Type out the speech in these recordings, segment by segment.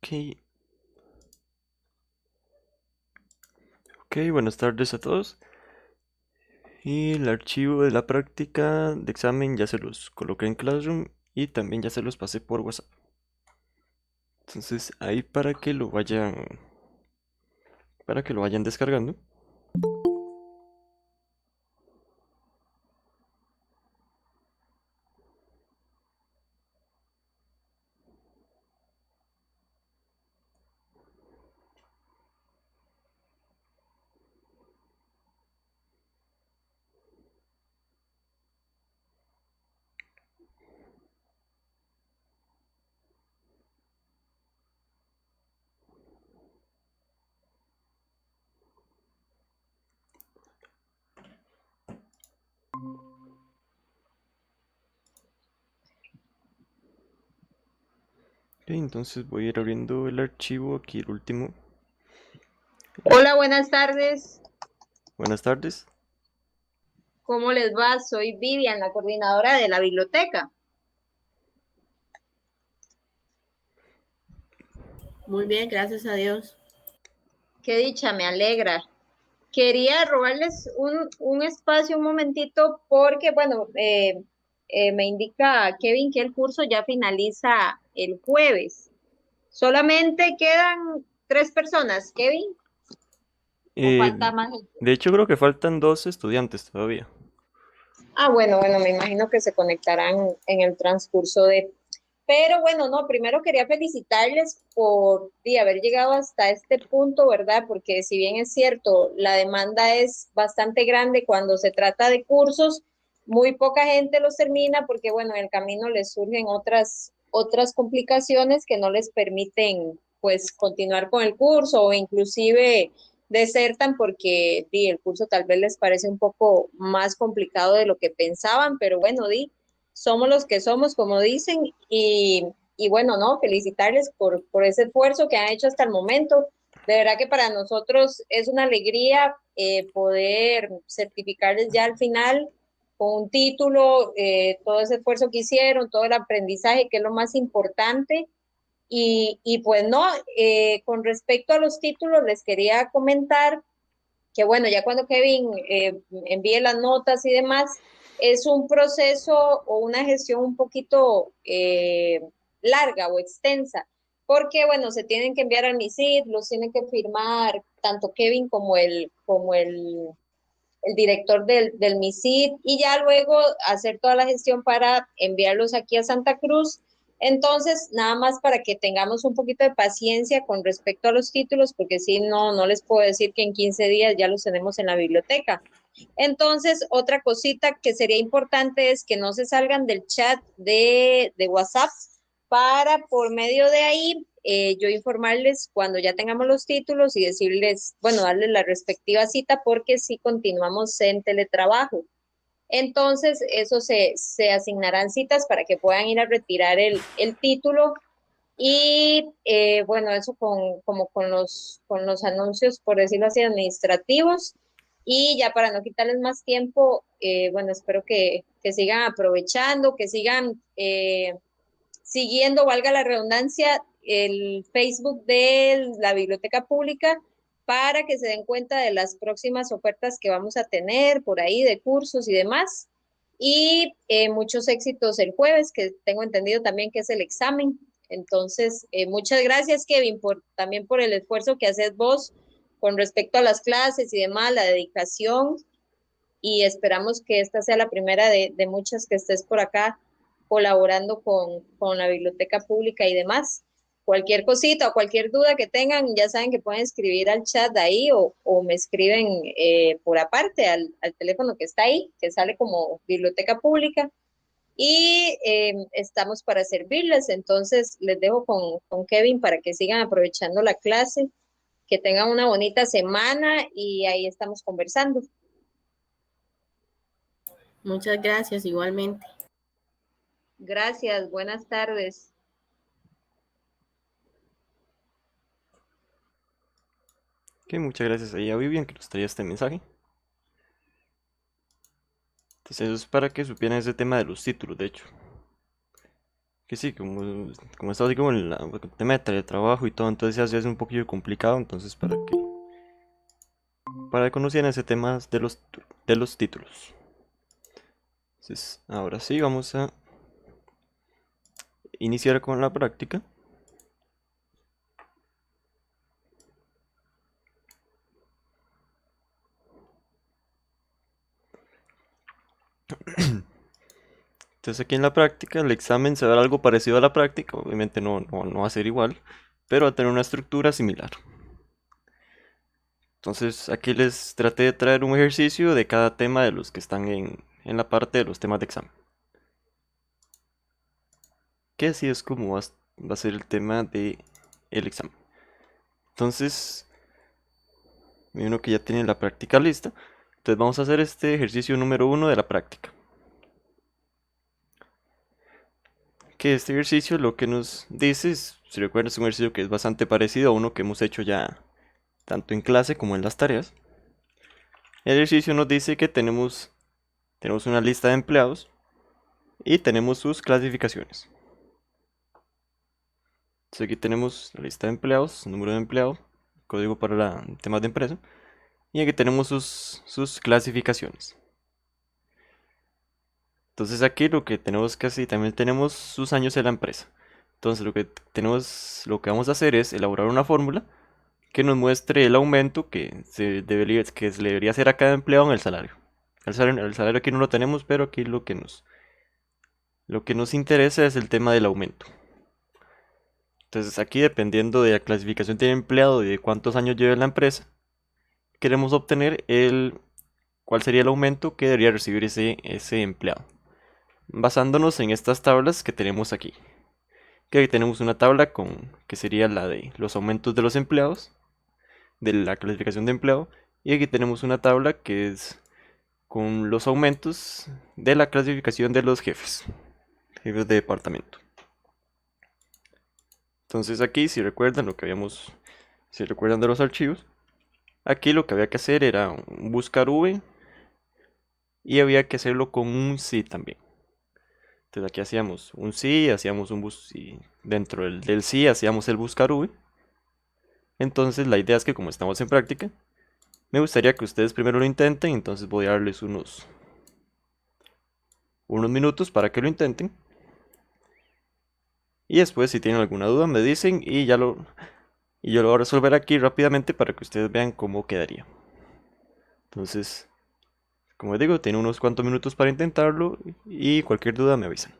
Ok, ok, buenas tardes a todos. Y el archivo de la práctica de examen ya se los coloqué en Classroom y también ya se los pasé por WhatsApp. Entonces ahí para que lo vayan descargando. Ok, entonces voy a ir abriendo el archivo aquí, el último. Hola, buenas tardes. Buenas tardes. ¿Cómo les va? Soy Vivian, la coordinadora de la biblioteca. Muy bien, gracias a Dios. Qué dicha, me alegra. Quería robarles un espacio un momentito porque, bueno, me indica Kevin que el curso ya finaliza el jueves. Solamente quedan 3 personas, Kevin, o Eh, falta más gente. de hecho creo que faltan dos estudiantes todavía. Ah, bueno, me imagino que se conectarán en el transcurso de... Pero bueno, no, primero quería felicitarles por haber llegado hasta este punto, ¿verdad? Porque si bien es cierto, la demanda es bastante grande cuando se trata de cursos, muy poca gente los termina porque, bueno, en el camino les surgen otras complicaciones que no les permiten, pues, continuar con el curso o inclusive desertan porque el curso tal vez les parece un poco más complicado de lo que pensaban, pero bueno, somos los que somos, como dicen, y bueno, no, felicitarles por ese esfuerzo que han hecho hasta el momento. De verdad que para nosotros es una alegría poder certificarles ya al final con un título, todo ese esfuerzo que hicieron, todo el aprendizaje, que es lo más importante. Y pues no, con respecto a los títulos, les quería comentar que bueno, ya cuando Kevin envíe las notas y demás, es un proceso o una gestión un poquito larga o extensa, porque bueno, se tienen que enviar al MISID, los tienen que firmar tanto Kevin como el director del MISID y ya luego hacer toda la gestión para enviarlos aquí a Santa Cruz. Entonces, nada más para que tengamos un poquito de paciencia con respecto a los títulos, porque si no, no les puedo decir que en 15 días ya los tenemos en la biblioteca. Entonces, otra cosita que sería importante es que no se salgan del chat de WhatsApp para por medio de ahí yo informarles cuando ya tengamos los títulos y decirles, bueno, darles la respectiva cita porque si continuamos en teletrabajo. Entonces, eso se asignarán citas para que puedan ir a retirar el título y bueno, eso como con los anuncios, por decirlo así, administrativos. Y ya para no quitarles más tiempo, bueno, espero que sigan aprovechando, que sigan siguiendo, valga la redundancia, el Facebook de la Biblioteca Pública para que se den cuenta de las próximas ofertas que vamos a tener por ahí de cursos y demás. Y muchos éxitos el jueves, que tengo entendido también que es el examen. Entonces, muchas gracias, Kevin, también por el esfuerzo que haces vos con respecto a las clases y demás, la dedicación y esperamos que esta sea la primera de muchas que estés por acá colaborando con la biblioteca pública y demás. Cualquier cosita o cualquier duda que tengan, ya saben que pueden escribir al chat de ahí o me escriben por aparte al teléfono que está ahí, que sale como biblioteca pública. Y estamos para servirles. Entonces, les dejo con Kevin para que sigan aprovechando la clase, que tengan una bonita semana y ahí estamos conversando. Muchas gracias igualmente. Gracias, buenas tardes. Ok, muchas gracias ahí a Vivian que nos traía este mensaje. Entonces eso es para que supieran ese tema de los títulos, de hecho. que sí, como está así como el tema de teletrabajo y todo, entonces se hace un poquillo complicado, entonces para que conocieran ese tema de los títulos. Entonces, ahora sí, vamos a iniciar con la práctica. Entonces aquí en la práctica el examen se va a dar algo parecido a la práctica, obviamente no va a ser igual, pero va a tener una estructura similar. Entonces aquí les traté de traer un ejercicio de cada tema de los que están en la parte de los temas de examen. Que así es como va a ser el tema de el examen. Entonces, uno que ya tiene la práctica lista, entonces vamos a hacer este ejercicio número 1 de la práctica. Que este ejercicio lo que nos dice, si recuerdan, es un ejercicio que es bastante parecido a uno que hemos hecho ya tanto en clase como en las tareas. El ejercicio nos dice que tenemos una lista de empleados y tenemos sus clasificaciones. Entonces aquí tenemos la lista de empleados, número de empleado, código para temas de empresa, y aquí tenemos sus clasificaciones. Entonces aquí lo que tenemos que hacer, también tenemos sus años en la empresa. Entonces lo que vamos a hacer es elaborar una fórmula que nos muestre el aumento que se le debería hacer a cada empleado en el salario. El salario aquí no lo tenemos, pero aquí lo que nos interesa es el tema del aumento. Entonces aquí, dependiendo de la clasificación del empleado y de cuántos años lleva en la empresa, queremos obtener cuál sería el aumento que debería recibir ese empleado. Basándonos en estas tablas que tenemos aquí. Que aquí tenemos una tabla que sería la de los aumentos de los empleados, de la clasificación de empleo, y aquí tenemos una tabla que es con los aumentos de la clasificación de los jefes de departamento. Entonces aquí, si recuerdan de los archivos, aquí lo que había que hacer era un buscar v y había que hacerlo con un sí también. Entonces aquí hacíamos un sí, hacíamos y dentro del sí hacíamos el buscar v. Entonces la idea es que como estamos en práctica, me gustaría que ustedes primero lo intenten, entonces voy a darles unos minutos para que lo intenten. Y después, si tienen alguna duda, me dicen y yo lo voy a resolver aquí rápidamente para que ustedes vean cómo quedaría. Entonces, como les digo, tienen unos cuantos minutos para intentarlo y cualquier duda me avisan.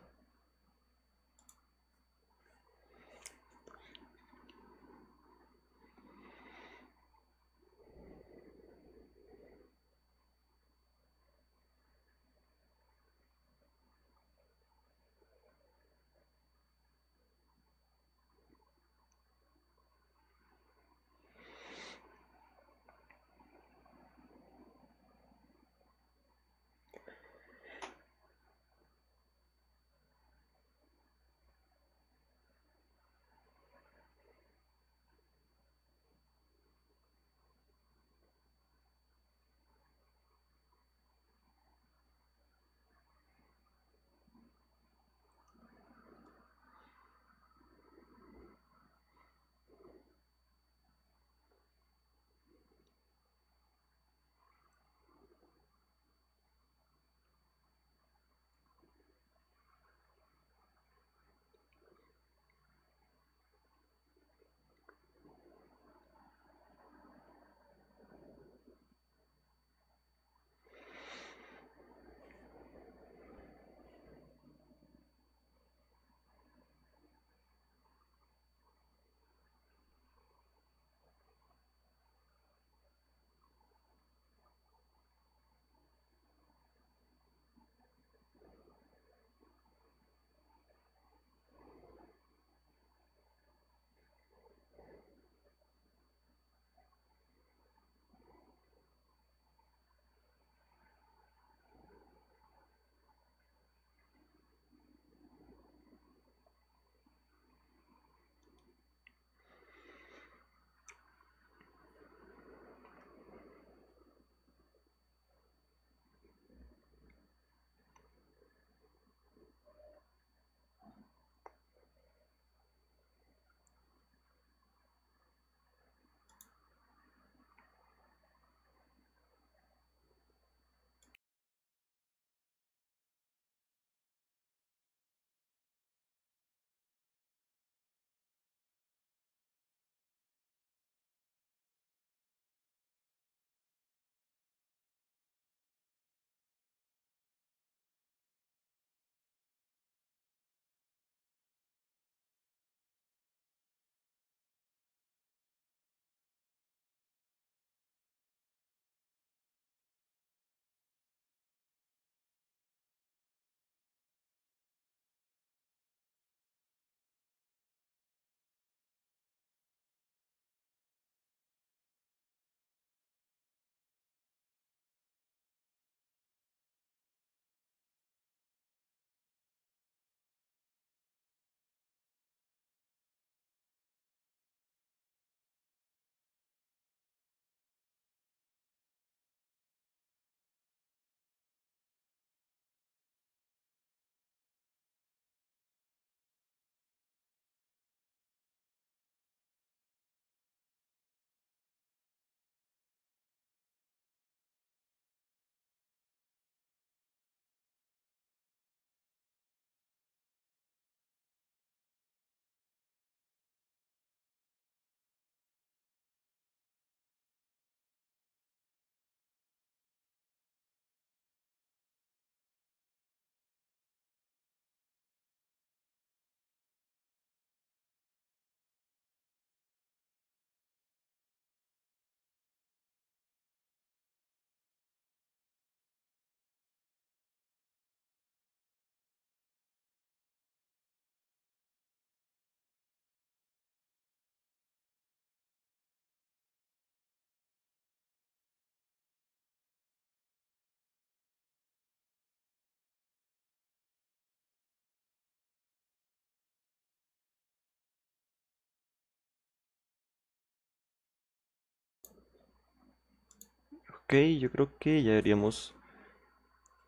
Ok, yo creo que ya deberíamos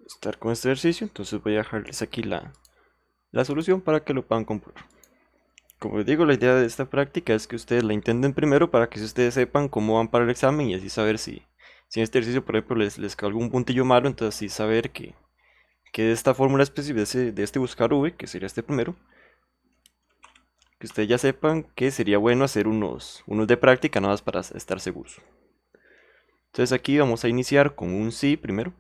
estar con este ejercicio. Entonces voy a dejarles aquí la solución para que lo puedan comprobar. Como les digo, la idea de esta práctica es que ustedes la intenten primero para que ustedes sepan cómo van para el examen y así saber si en este ejercicio, por ejemplo, les quedó algún puntillo malo, entonces así saber que de esta fórmula específica, de este buscar v, que sería este primero, que ustedes ya sepan que sería bueno hacer unos de práctica nada más para estar seguros. Entonces aquí vamos a iniciar con un sí primero.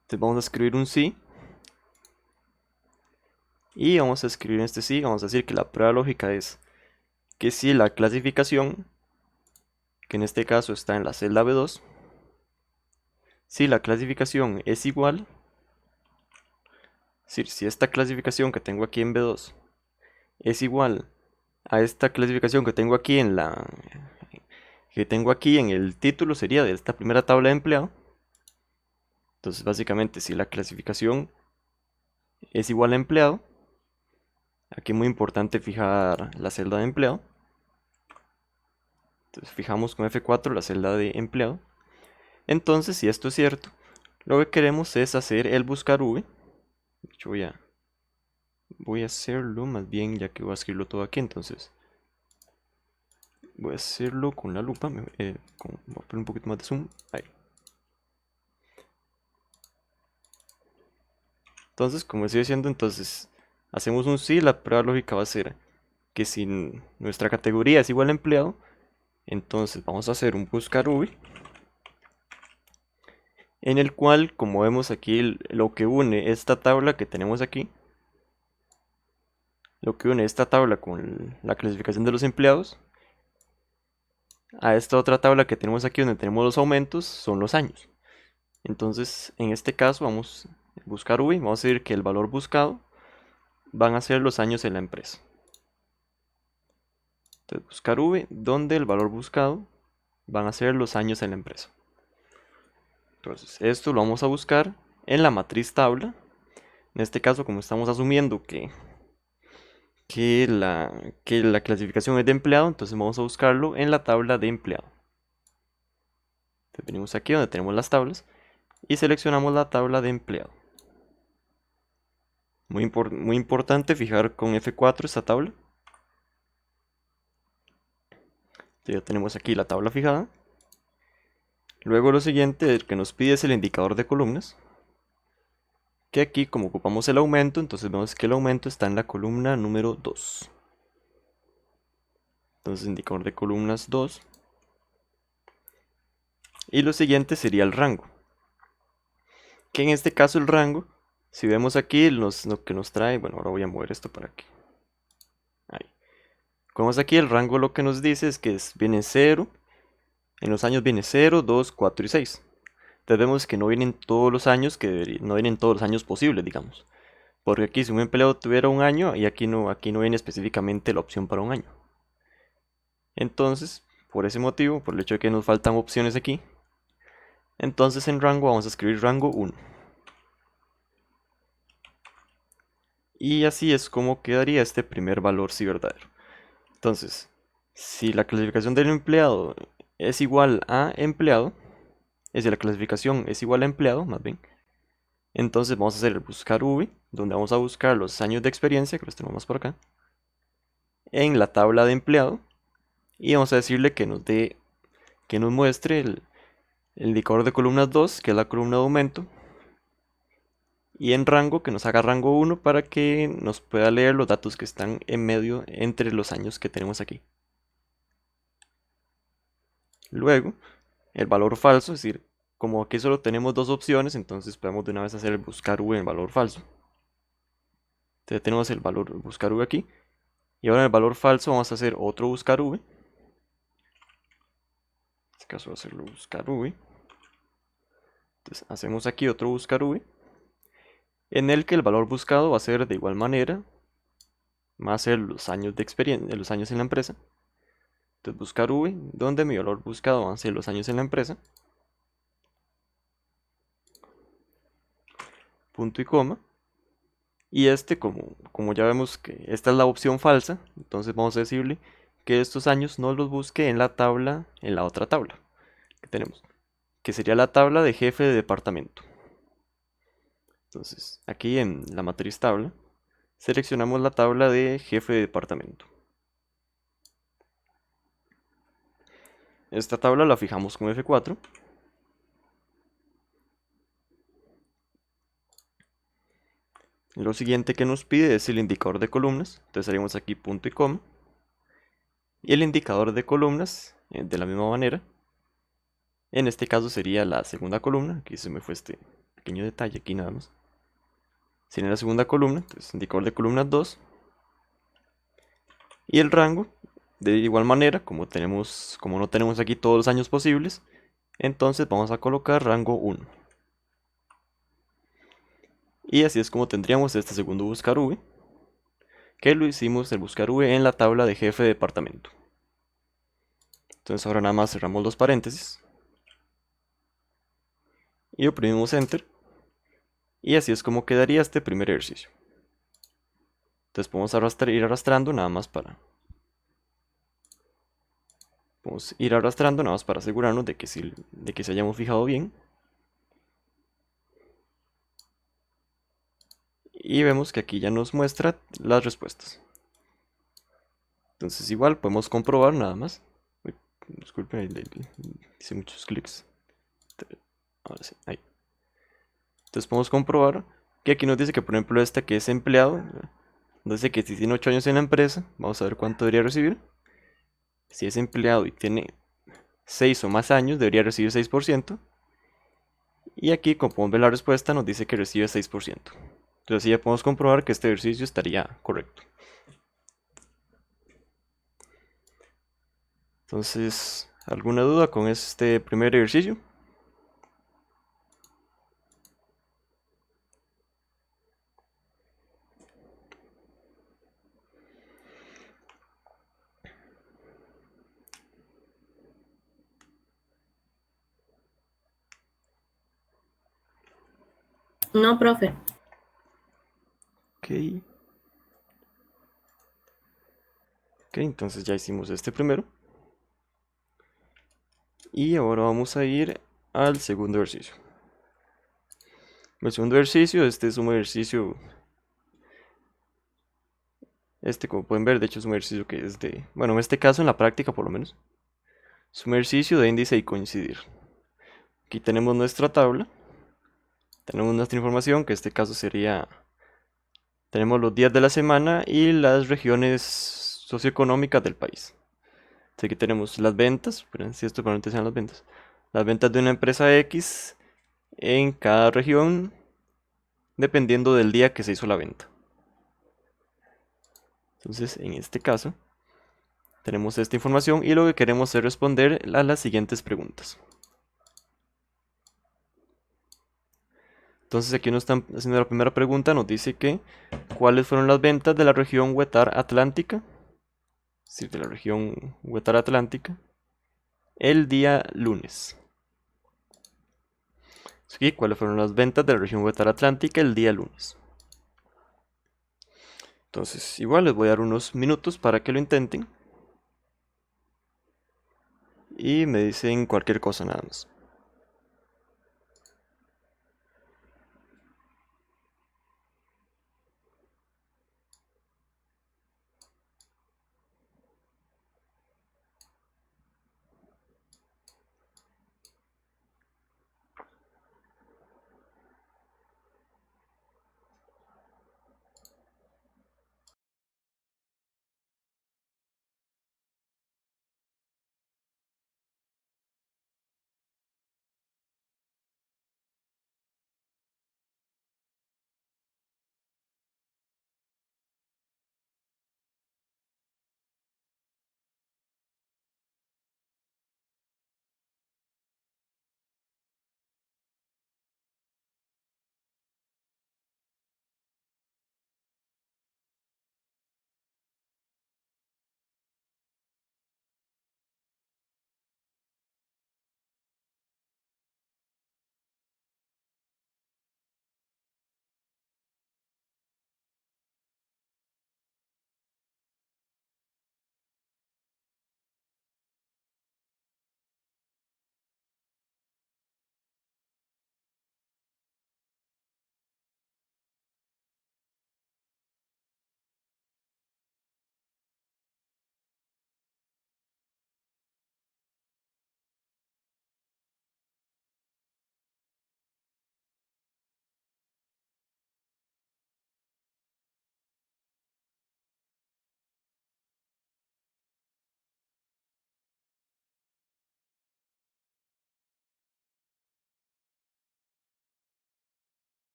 Entonces vamos a escribir un sí. Y vamos a escribir en este sí, vamos a decir que la prueba lógica es que si la clasificación, que en este caso está en la celda B2, si la clasificación es igual, es decir, si esta clasificación que tengo aquí en B2 es igual a esta clasificación que tengo aquí en el título, sería de esta primera tabla de empleado. Entonces básicamente si la clasificación es igual a empleado, aquí es muy importante fijar la celda de empleado. Entonces fijamos con F4 la celda de empleado. Entonces, si esto es cierto, lo que queremos es hacer el buscar v. De hecho, voy a hacerlo más bien, ya que voy a escribirlo todo aquí. Entonces, voy a hacerlo con la lupa. Voy a poner un poquito más de zoom. Ahí. Entonces, como estoy diciendo, entonces hacemos un sí. La prueba lógica va a ser que si nuestra categoría es igual a empleado, entonces vamos a hacer un buscar v, en el cual, como vemos aquí, lo que une esta tabla que tenemos aquí, lo que une esta tabla con la clasificación de los empleados, a esta otra tabla que tenemos aquí donde tenemos los aumentos, son los años. Entonces, en este caso vamos a buscar v, vamos a decir que el valor buscado van a ser los años en la empresa. Entonces, buscar v, donde el valor buscado van a ser los años en la empresa. Entonces, esto lo vamos a buscar en la matriz tabla. En este caso, como estamos asumiendo que la clasificación es de empleado, entonces vamos a buscarlo en la tabla de empleado. Entonces, venimos aquí donde tenemos las tablas y seleccionamos la tabla de empleado. Muy importante fijar con F4 esta tabla. Entonces, ya tenemos aquí la tabla fijada. Luego lo siguiente que nos pide es el indicador de columnas, que aquí como ocupamos el aumento, entonces vemos que el aumento está en la columna número 2. Entonces indicador de columnas 2. Y lo siguiente sería el rango, que en este caso el rango, si vemos aquí lo que nos trae, bueno, ahora voy a mover esto para aquí. Ahí. Como vemos aquí, el rango lo que nos dice es que viene 0, en los años viene 0, 2, 4 y 6. Entonces vemos que no vienen todos los años, no vienen todos los años posibles, digamos. Porque aquí si un empleado tuviera un año, y aquí no viene específicamente la opción para un año. Entonces, por ese motivo, por el hecho de que nos faltan opciones aquí, entonces en rango vamos a escribir rango 1. Y así es como quedaría este primer valor si verdadero. Entonces, si la clasificación del empleado es igual a empleado, es decir, la clasificación es igual a empleado, más bien, entonces vamos a hacer el buscar v, donde vamos a buscar los años de experiencia, que los tenemos por acá, en la tabla de empleado, y vamos a decirle que nos muestre el indicador de columnas 2, que es la columna de aumento, y en rango, que nos haga rango 1 para que nos pueda leer los datos que están en medio entre los años que tenemos aquí. Luego, el valor falso, es decir, como aquí solo tenemos dos opciones, entonces podemos de una vez hacer el buscar v en valor falso. Entonces tenemos el valor buscar v aquí. Y ahora en el valor falso vamos a hacer otro buscar v. En este caso va a hacerlo buscar v. Entonces hacemos aquí otro buscar v, en el que el valor buscado va a ser de igual manera, va a ser los años de experiencia, los años en la empresa. Entonces buscar v, donde mi valor buscado van a ser los años en la empresa. Punto y coma. Y como ya vemos que esta es la opción falsa, entonces vamos a decirle que estos años no los busque en la tabla, en la otra tabla que tenemos, que sería la tabla de jefe de departamento. Entonces, aquí en la matriz tabla, seleccionamos la tabla de jefe de departamento. Esta tabla la fijamos con F4. Lo siguiente que nos pide es el indicador de columnas. Entonces haríamos aquí punto y coma. Y el indicador de columnas, de la misma manera. En este caso sería la segunda columna. Aquí se me fue este pequeño detalle, aquí nada más. Sería la segunda columna, entonces indicador de columnas 2. Y el rango, de igual manera, como no tenemos aquí todos los años posibles, entonces vamos a colocar rango 1. Y así es como tendríamos este segundo buscar V, que lo hicimos el buscar V en la tabla de jefe de departamento. Entonces ahora nada más cerramos los paréntesis y oprimimos Enter. Y así es como quedaría este primer ejercicio. Entonces podemos ir arrastrando nada más para... Podemos ir arrastrando nada más para asegurarnos de que se hayamos fijado bien. Y vemos que aquí ya nos muestra las respuestas. Entonces igual podemos comprobar nada más. Uy, disculpen, hice muchos clics. Ahora sí, ahí. Entonces podemos comprobar que aquí nos dice que, por ejemplo, esta que es empleado, nos dice que si tiene 8 años en la empresa, vamos a ver cuánto debería recibir. Si es empleado y tiene 6 o más años, debería recibir 6%. Y aquí, como podemos ver la respuesta, nos dice que recibe 6%. Entonces así ya podemos comprobar que este ejercicio estaría correcto. Entonces, ¿alguna duda con este primer ejercicio? No, profe. Ok. Ok, entonces ya hicimos este primero. Y ahora vamos a ir al segundo ejercicio. El segundo ejercicio, este es un ejercicio... Este, como pueden ver, de hecho es un ejercicio que es de... Bueno, en este caso, en la práctica por lo menos. Es un ejercicio de índice y coincidir. Aquí tenemos nuestra tabla. Tenemos nuestra información, que en este caso sería... Tenemos los días de la semana y las regiones socioeconómicas del país. Así que tenemos las ventas, esperen si esto probablemente sean las ventas. Las ventas de una empresa X en cada región, dependiendo del día que se hizo la venta. Entonces, en este caso, tenemos esta información y lo que queremos es responder a las siguientes preguntas. Entonces aquí nos están haciendo la primera pregunta, nos dice que ¿cuáles fueron las ventas de la región Huetar Atlántica? Es decir, de la región Huetar Atlántica el día lunes. Aquí, ¿cuáles fueron las ventas de la región Huetar Atlántica el día lunes? Entonces, igual les voy a dar unos minutos para que lo intenten. Y me dicen cualquier cosa nada más.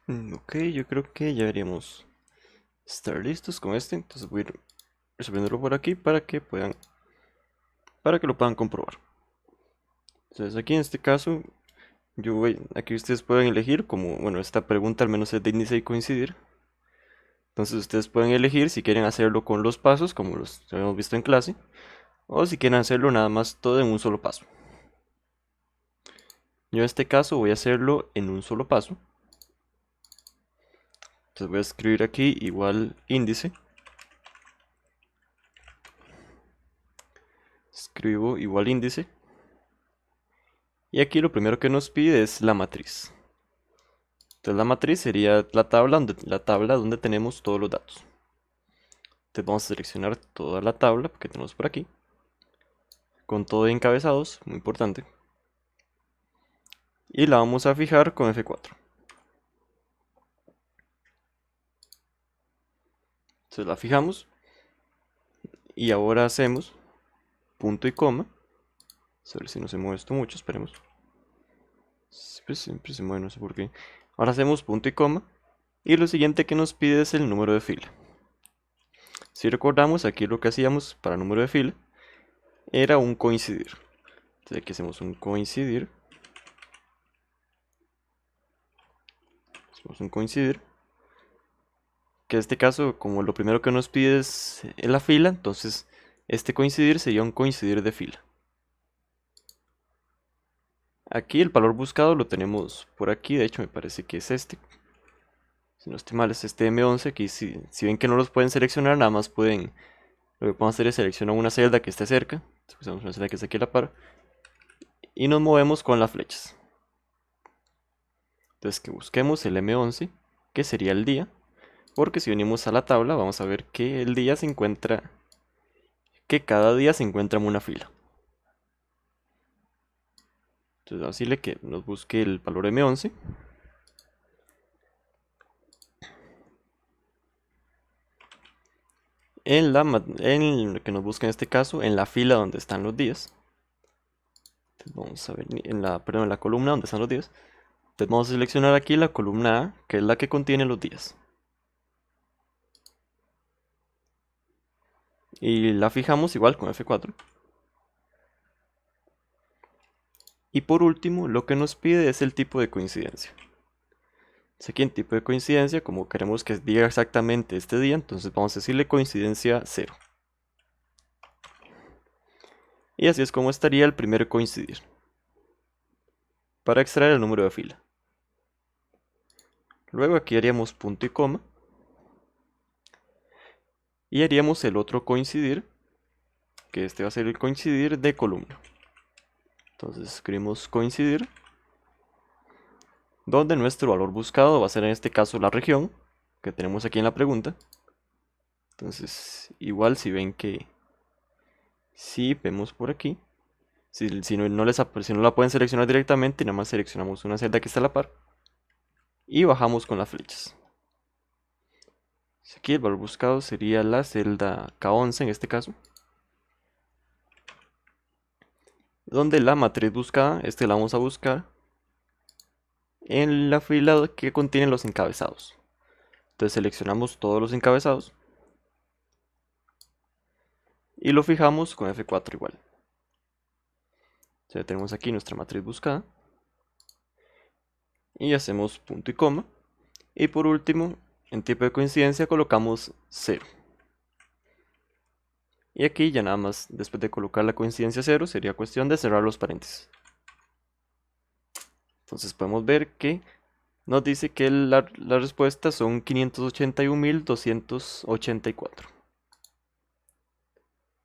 Ok, yo creo que ya deberíamos estar listos con este. Entonces voy a ir resolviéndolo por aquí para que lo puedan comprobar. Entonces aquí en este caso, aquí ustedes pueden elegir, como, bueno, esta pregunta al menos es de índice y coincidir. Entonces ustedes pueden elegir si quieren hacerlo con los pasos, como los habíamos visto en clase, o si quieren hacerlo nada más todo en un solo paso. Yo en este caso voy a hacerlo en un solo paso. Entonces voy a escribir aquí igual índice. Escribo igual índice. Y aquí lo primero que nos pide es la matriz. Entonces la matriz sería la tabla donde tenemos todos los datos. Entonces vamos a seleccionar toda la tabla que tenemos por aquí. Con todo encabezados, muy importante. Y la vamos a fijar con F4. Entonces la fijamos. Y ahora hacemos punto y coma. A ver si no se mueve esto mucho, esperemos. Siempre se mueve, no sé por qué. Ahora hacemos punto y coma. Y lo siguiente que nos pide es el número de fila. Si recordamos, aquí lo que hacíamos para número de fila era un coincidir. Entonces aquí hacemos un coincidir. Hacemos un coincidir. Que en este caso, como lo primero que nos pide es la fila, entonces este coincidir sería un coincidir de fila. Aquí el valor buscado lo tenemos por aquí, de hecho me parece que es este. Si no estoy mal es este M11, aquí si ven que no los pueden seleccionar, nada más pueden, lo que podemos hacer es seleccionar una celda que esté cerca, usamos una celda que esté aquí a la par, y nos movemos con las flechas. Entonces que busquemos el M11, que sería el día, porque si venimos a la tabla vamos a ver que el día se encuentra, que cada día se encuentra en una fila. Entonces vamos a decirle que nos busque el valor M11. Que nos busque en este caso en la fila donde están los días. Entonces vamos a ver en la columna donde están los días. Entonces vamos a seleccionar aquí la columna A, que es la que contiene los días. Y la fijamos igual con F4. Y por último, lo que nos pide es el tipo de coincidencia. Entonces aquí en tipo de coincidencia, como queremos que diga exactamente este día, entonces vamos a decirle coincidencia 0. Y así es como estaría el primer coincidir. Para extraer el número de fila. Luego aquí haríamos punto y coma. Y haríamos el otro coincidir, que este va a ser el coincidir de columna. Entonces escribimos coincidir, donde nuestro valor buscado va a ser en este caso la región, que tenemos aquí en la pregunta. Entonces igual si ven que, si vemos por aquí, si no la pueden seleccionar directamente, nada más seleccionamos una celda que está a la par. Y bajamos con las flechas. Aquí el valor buscado sería la celda K11 en este caso. Donde la matriz buscada, la vamos a buscar en la fila que contiene los encabezados. Entonces seleccionamos todos los encabezados. Y lo fijamos con F4 igual. Ya tenemos aquí nuestra matriz buscada. Y hacemos punto y coma. Y por último, en tipo de coincidencia colocamos 0. Y aquí ya nada más, después de colocar la coincidencia 0, sería cuestión de cerrar los paréntesis. Entonces podemos ver que nos dice que las respuestas son 581.284.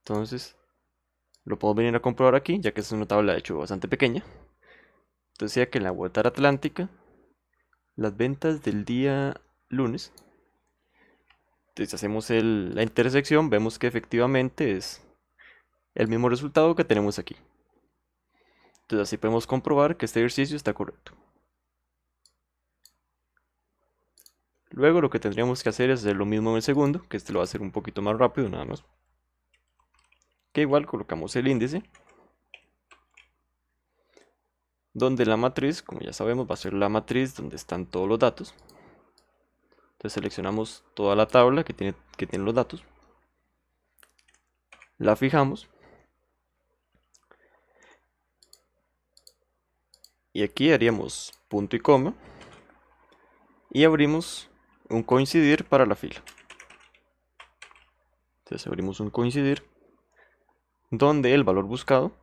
Entonces, lo podemos venir a comprobar aquí, ya que es una tabla de hecho bastante pequeña. Entonces decía que en la vuelta atlántica, las ventas del día lunes, entonces hacemos la intersección, vemos que efectivamente es el mismo resultado que tenemos aquí. Entonces así podemos comprobar que este ejercicio está correcto. Luego lo que tendríamos que hacer es hacer lo mismo en el segundo, que este lo va a hacer un poquito más rápido nada más. Que igual colocamos el índice, donde la matriz, como ya sabemos, va a ser la matriz donde están todos los datos. Entonces seleccionamos toda la tabla que tiene los datos. La fijamos. Y aquí haríamos punto y coma. Y abrimos un coincidir para la fila. Entonces abrimos un coincidir donde el valor buscado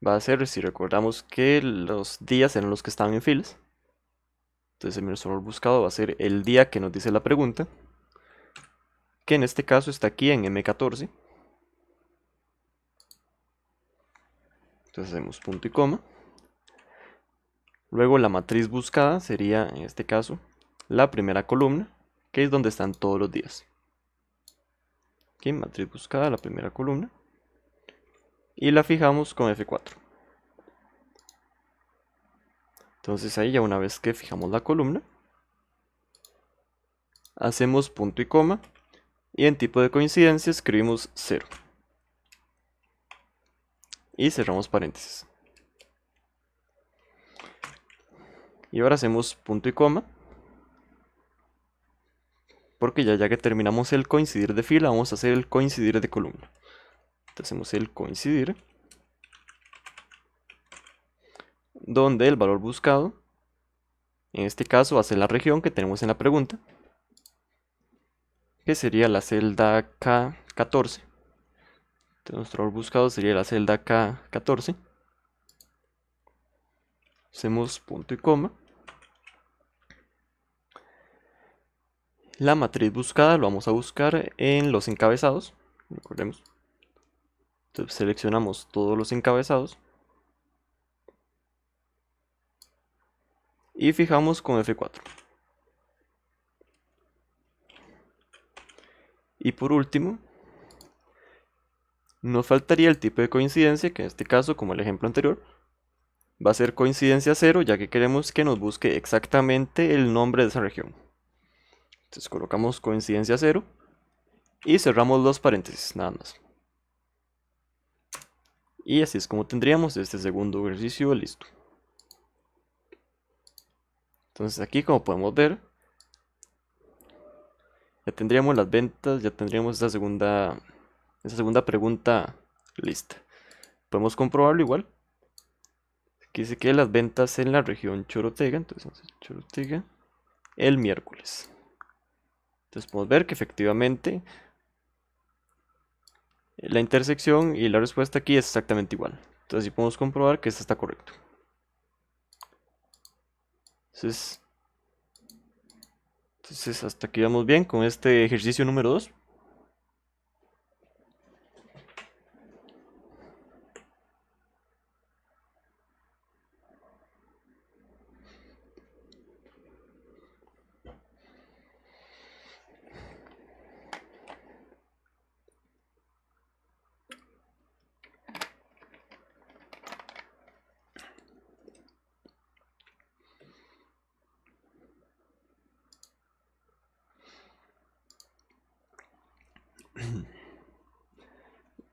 va a ser, si recordamos que los días eran los que estaban en filas, entonces nuestro valor buscado va a ser el día que nos dice la pregunta, que en este caso está aquí en M14. Entonces hacemos punto y coma. Luego la matriz buscada sería, en este caso, la primera columna, que es donde están todos los días. Aquí, matriz buscada, la primera columna. Y la fijamos con F4. Entonces ahí ya una vez que fijamos la columna, hacemos punto y coma. Y en tipo de coincidencia escribimos 0. Y cerramos paréntesis. Y ahora hacemos punto y coma. Porque ya que terminamos el coincidir de fila, vamos a hacer el coincidir de columna. Entonces hacemos el coincidir, donde el valor buscado, en este caso va a ser la región que tenemos en la pregunta, que sería la celda K14. Entonces nuestro valor buscado sería la celda K14. Hacemos punto y coma. La matriz buscada lo vamos a buscar en los encabezados. Recordemos. Entonces seleccionamos todos los encabezados. Y fijamos con F4. Y por último, nos faltaría el tipo de coincidencia, que en este caso, como el ejemplo anterior, va a ser coincidencia 0, ya que queremos que nos busque exactamente el nombre de esa región. Entonces colocamos coincidencia 0 y cerramos los paréntesis, nada más. Y así es como tendríamos este segundo ejercicio listo. Entonces aquí, como podemos ver, ya tendríamos las ventas, ya tendríamos esa segunda pregunta lista. Podemos comprobarlo igual. Aquí dice que las ventas en la región Chorotega, entonces vamos a hacer Chorotega el miércoles. Entonces podemos ver que efectivamente la intersección y la respuesta aquí es exactamente igual. Entonces sí podemos comprobar que esto está correcto. Entonces hasta aquí vamos bien con este ejercicio número 2.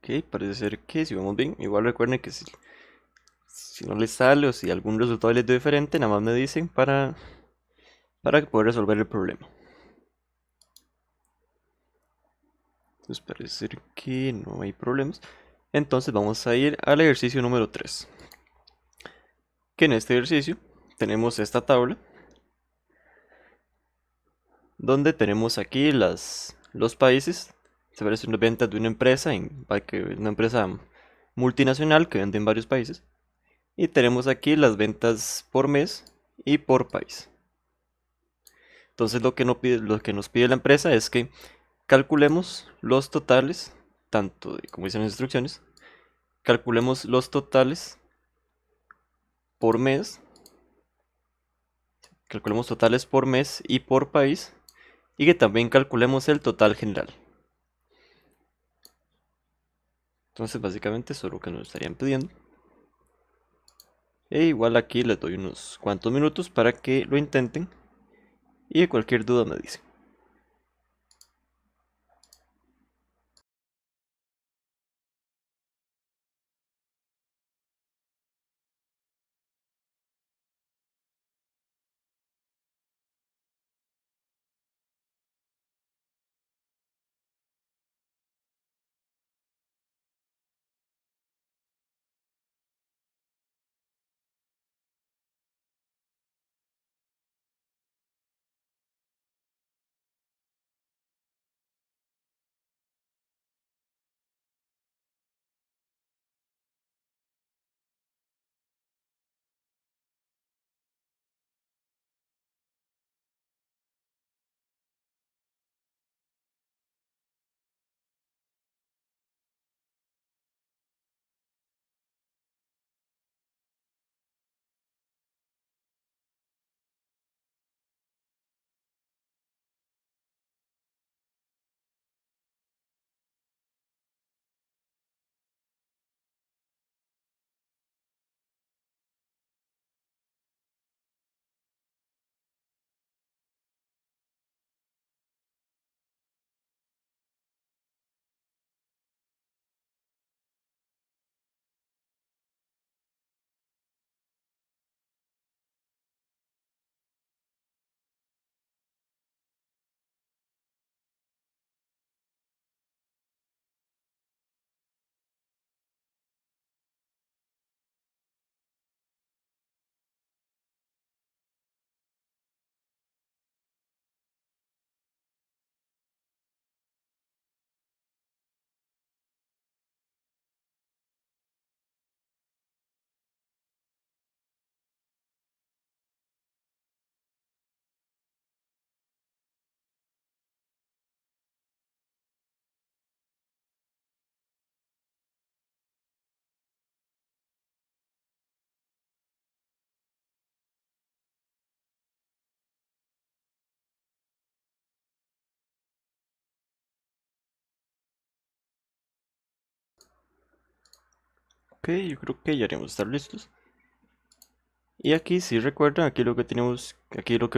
Ok, parece ser que si vamos bien, igual recuerden que si no les sale o si algún resultado les dio diferente, nada más me dicen para poder resolver el problema. Entonces parece ser que no hay problemas. Entonces vamos a ir al ejercicio número 3. Que en este ejercicio tenemos esta tabla donde tenemos aquí los países. Se parecen las ventas de una empresa, una empresa multinacional que vende en varios países. Y tenemos aquí las ventas por mes y por país. Entonces lo que nos pide la empresa es que calculemos los totales, como dicen las instrucciones, calculemos los totales por mes, calculemos totales por mes y por país, y que también calculemos el total general. Entonces básicamente eso es lo que nos estarían pidiendo. E igual aquí les doy unos cuantos minutos para que lo intenten y cualquier duda me dicen. Ok, yo creo que ya haremos estar listos. Y aquí, si recuerdan, aquí lo que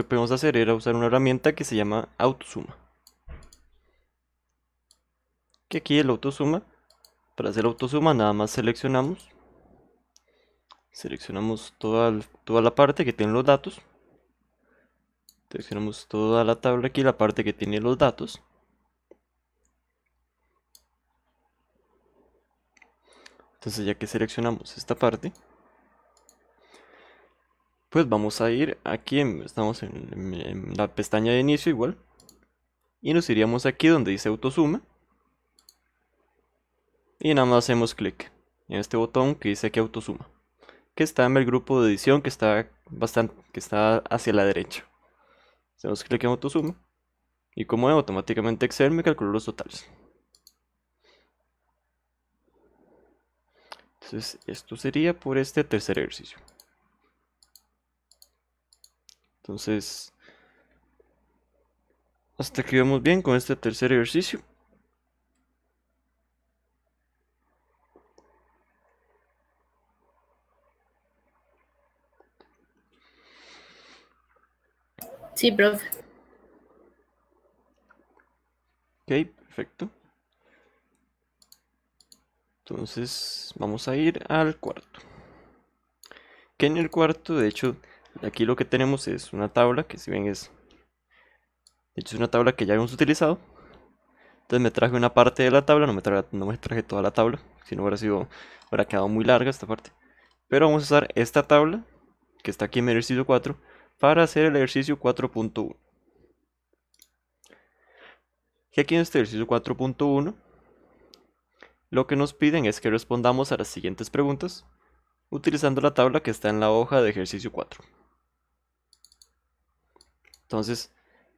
podemos hacer era usar una herramienta que se llama AutoSuma. Que aquí el AutoSuma, para hacer AutoSuma nada más seleccionamos toda la parte que tiene los datos. Seleccionamos toda la tabla aquí, la parte que tiene los datos. Entonces ya que seleccionamos esta parte, pues vamos a ir aquí, estamos en la pestaña de inicio igual. Y nos iríamos aquí donde dice AutoSuma. Y nada más hacemos clic en este botón que dice aquí AutoSuma, que está en el grupo de edición que está hacia la derecha. Hacemos clic en AutoSuma. Y como ven, automáticamente Excel me calculó los totales. Entonces esto sería por este tercer ejercicio. Entonces, hasta aquí vamos bien con este tercer ejercicio. Sí, profe. Ok, perfecto. Entonces vamos a ir al cuarto. Que en el cuarto, de hecho, aquí lo que tenemos es una tabla que si ven de hecho es una tabla que ya hemos utilizado. Entonces me traje una parte de la tabla, no me traje toda la tabla, si no hubiera quedado muy larga esta parte. Pero vamos a usar esta tabla, que está aquí en el ejercicio 4, para hacer el ejercicio 4.1. Y aquí en este ejercicio 4.1, lo que nos piden es que respondamos a las siguientes preguntas, utilizando la tabla que está en la hoja de ejercicio 4. Entonces,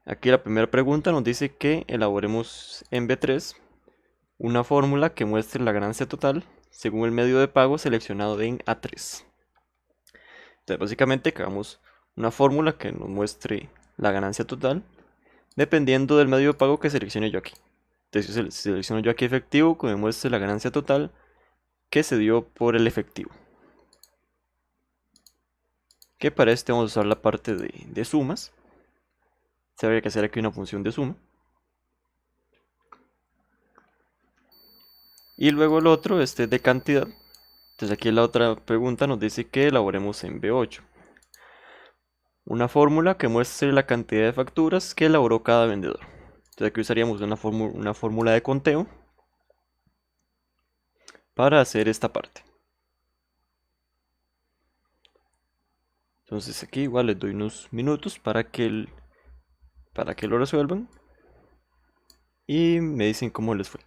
aquí la primera pregunta nos dice que elaboremos en B3 una fórmula que muestre la ganancia total según el medio de pago seleccionado en A3. Entonces, básicamente, que hagamos una fórmula que nos muestre la ganancia total dependiendo del medio de pago que seleccione yo aquí. Entonces, si selecciono yo aquí efectivo, que me muestre la ganancia total que se dio por el efectivo. Que para este vamos a usar la parte de sumas. Se habría que hacer aquí una función de suma. Y luego el otro, este de cantidad. Entonces aquí la otra pregunta nos dice que elaboremos en B8 una fórmula que muestre la cantidad de facturas que elaboró cada vendedor. Entonces aquí usaríamos una fórmula de conteo para hacer esta parte. Entonces aquí igual les doy unos minutos para que lo resuelvan y me dicen cómo les fue.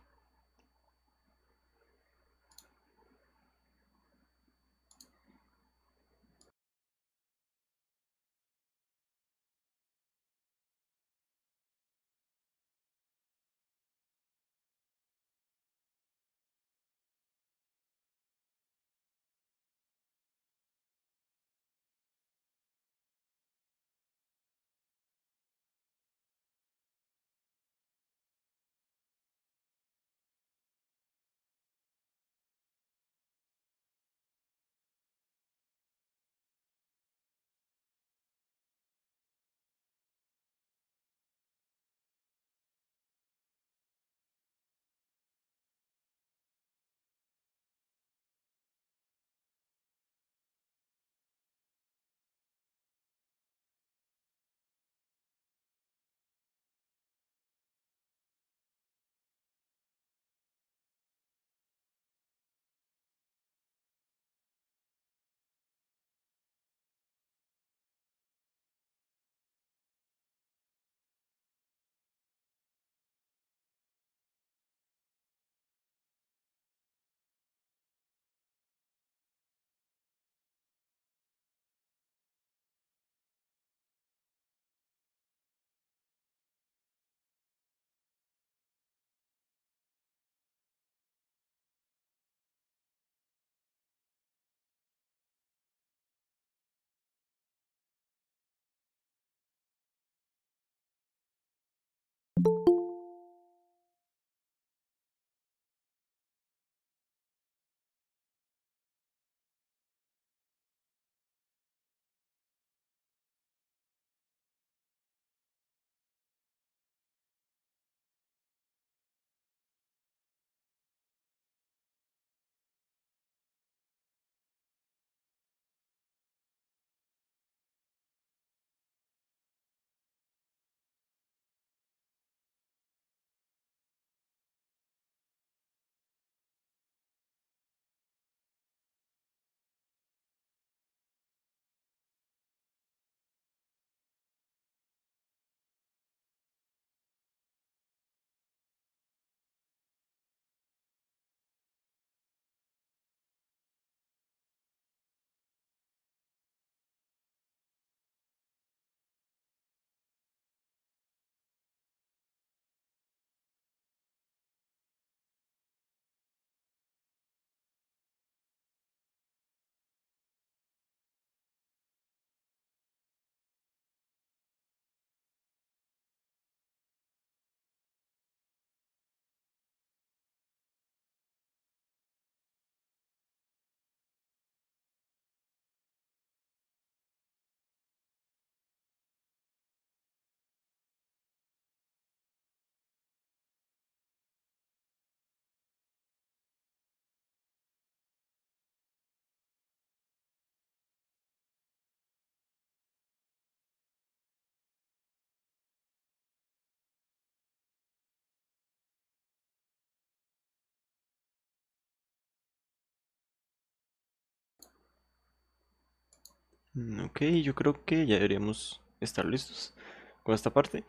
Ok, yo creo que ya deberíamos estar listos con esta parte.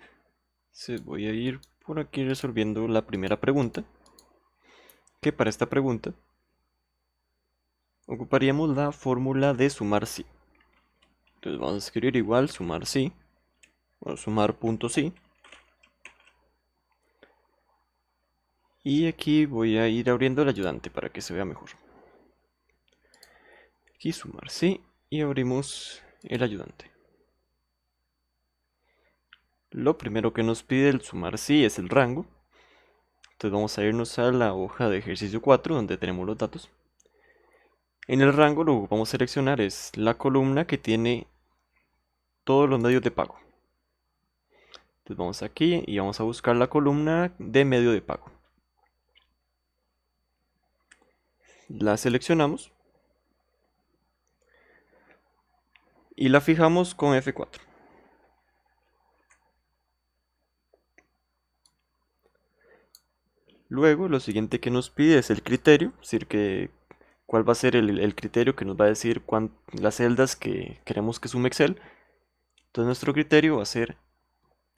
Entonces voy a ir por aquí resolviendo la primera pregunta. Que para esta pregunta ocuparíamos la fórmula de sumar sí. Entonces vamos a escribir igual sumar sí, o sumar punto sí. Y aquí voy a ir abriendo el ayudante para que se vea mejor. Aquí sumar sí y abrimos el ayudante. Lo primero que nos pide el sumar sí es el rango. Entonces vamos a irnos a la hoja de ejercicio 4 donde tenemos los datos. En el rango lo que vamos a seleccionar es la columna que tiene todos los medios de pago. Entonces vamos aquí y vamos a buscar la columna de medio de pago. La seleccionamos y la fijamos con F4. Luego lo siguiente que nos pide es el criterio, es decir, que cuál va a ser el criterio que nos va a decir las celdas que queremos que sume Excel. Entonces nuestro criterio va a ser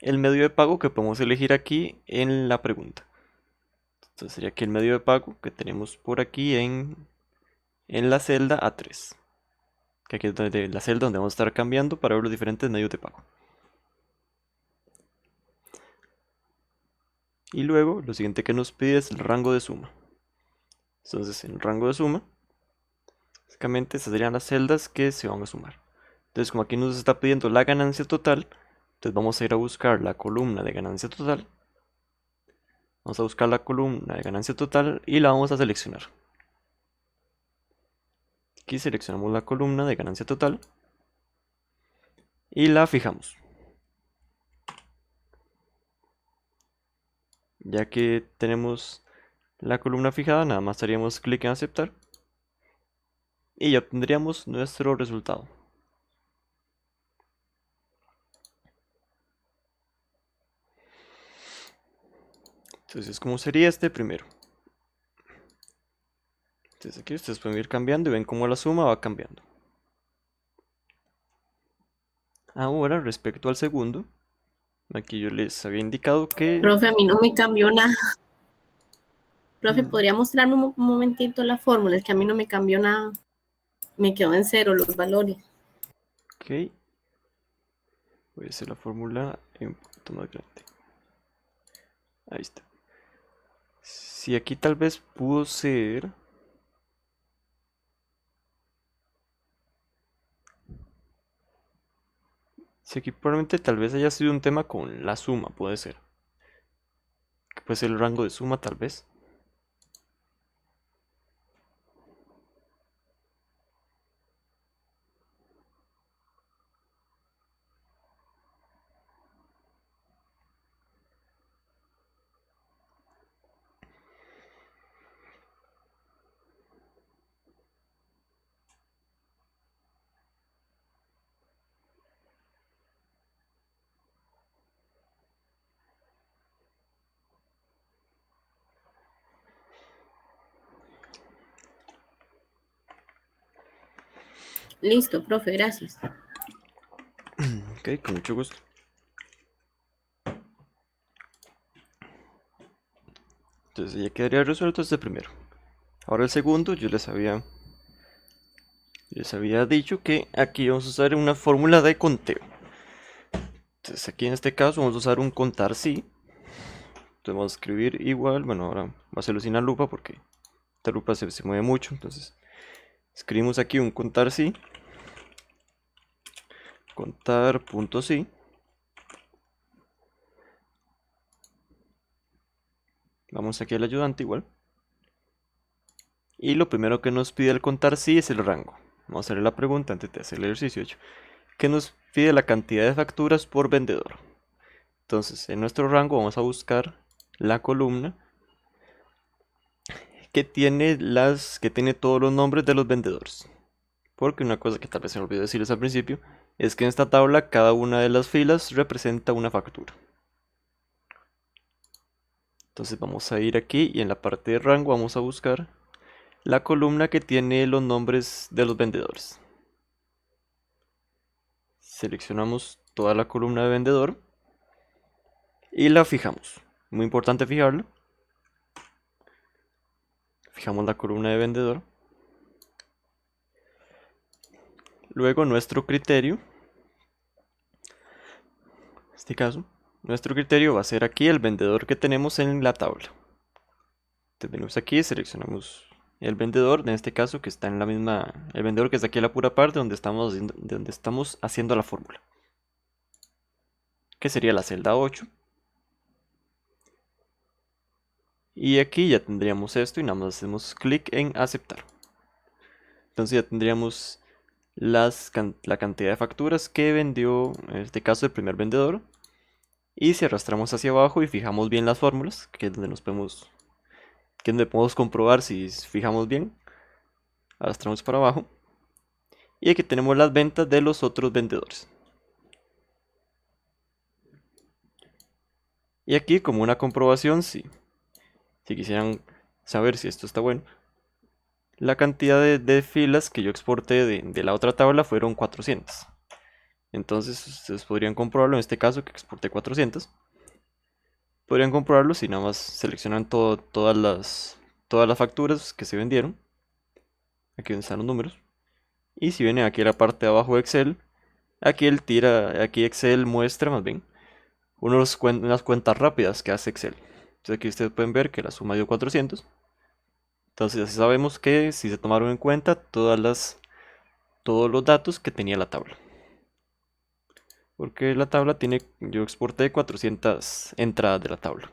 el medio de pago que podemos elegir aquí en la pregunta. Entonces sería aquí el medio de pago que tenemos por aquí en la celda A3. Que aquí es la celda donde vamos a estar cambiando para ver los diferentes medios de pago. Y luego lo siguiente que nos pide es el rango de suma. Entonces en rango de suma, básicamente esas serían las celdas que se van a sumar. Entonces como aquí nos está pidiendo la ganancia total, entonces vamos a ir a buscar la columna de ganancia total. Vamos a buscar la columna de ganancia total y la vamos a seleccionar. Aquí seleccionamos la columna de ganancia total y la fijamos. Ya que tenemos la columna fijada, nada más haríamos clic en aceptar y ya obtendríamos nuestro resultado. Entonces, ¿cómo sería este primero? Entonces aquí ustedes pueden ir cambiando y ven cómo la suma va cambiando. Ahora, respecto al segundo, aquí yo les había indicado que... Profe, a mí no me cambió nada. Profe, ¿podría mostrarme un momentito la fórmula? Es que a mí no me cambió nada. Me quedó en cero los valores. Ok. Voy a hacer la fórmula un poquito más grande. Ahí está. Si aquí tal vez pudo ser... Si aquí probablemente tal vez haya sido un tema con la suma, puede ser. Que puede ser el rango de suma tal vez. Listo, profe, gracias. Ok, con mucho gusto. Entonces ya quedaría resuelto este primero. Ahora el segundo, yo les había dicho que aquí vamos a usar una fórmula de conteo. Entonces aquí en este caso vamos a usar un contar sí. Entonces vamos a escribir igual, bueno, ahora va a hacerlo sin la lupa porque esta lupa se mueve mucho. Entonces escribimos aquí un contar sí. Contar punto sí. Vamos aquí al ayudante igual. Y lo primero que nos pide el contar sí es el rango. Vamos a hacer la pregunta antes de hacer el ejercicio 8. ¿Qué nos pide la cantidad de facturas por vendedor? Entonces, en nuestro rango vamos a buscar la columna que tiene todos los nombres de los vendedores. Porque una cosa que tal vez se me olvidó decirles al principio es que en esta tabla cada una de las filas representa una factura. Entonces vamos a ir aquí y en la parte de rango vamos a buscar la columna que tiene los nombres de los vendedores. seleccionamos toda la columna de vendedor y la fijamos. Muy importante fijarla. Fijamos la columna de vendedor. Luego nuestro criterio, en este caso, nuestro criterio va a ser aquí el vendedor que tenemos en la tabla. Entonces venimos aquí, seleccionamos el vendedor, en este caso que está en la misma, el vendedor que está aquí en la pura parte donde estamos haciendo la fórmula, que sería la celda 8. Y aquí ya tendríamos esto y nada más hacemos clic en aceptar. Entonces ya tendríamos la cantidad de facturas que vendió, en este caso, el primer vendedor. Y si arrastramos hacia abajo y fijamos bien las fórmulas, que es donde podemos comprobar si fijamos bien, arrastramos para abajo. Y aquí tenemos las ventas de los otros vendedores. Y aquí, como una comprobación, si quisieran saber si esto está bueno, la cantidad de filas que yo exporté de la otra tabla fueron 400. Entonces ustedes podrían comprobarlo, en este caso que exporté 400. Podrían comprobarlo si nada más seleccionan todas las facturas que se vendieron. Aquí donde están los números. Y si vienen aquí a la parte de abajo de Excel, aquí Excel muestra más bien unas cuentas rápidas que hace Excel. Entonces aquí ustedes pueden ver que la suma dio 400. Entonces así sabemos que si se tomaron en cuenta todos los datos que tenía la tabla. Porque la tabla yo exporté 400 entradas de la tabla.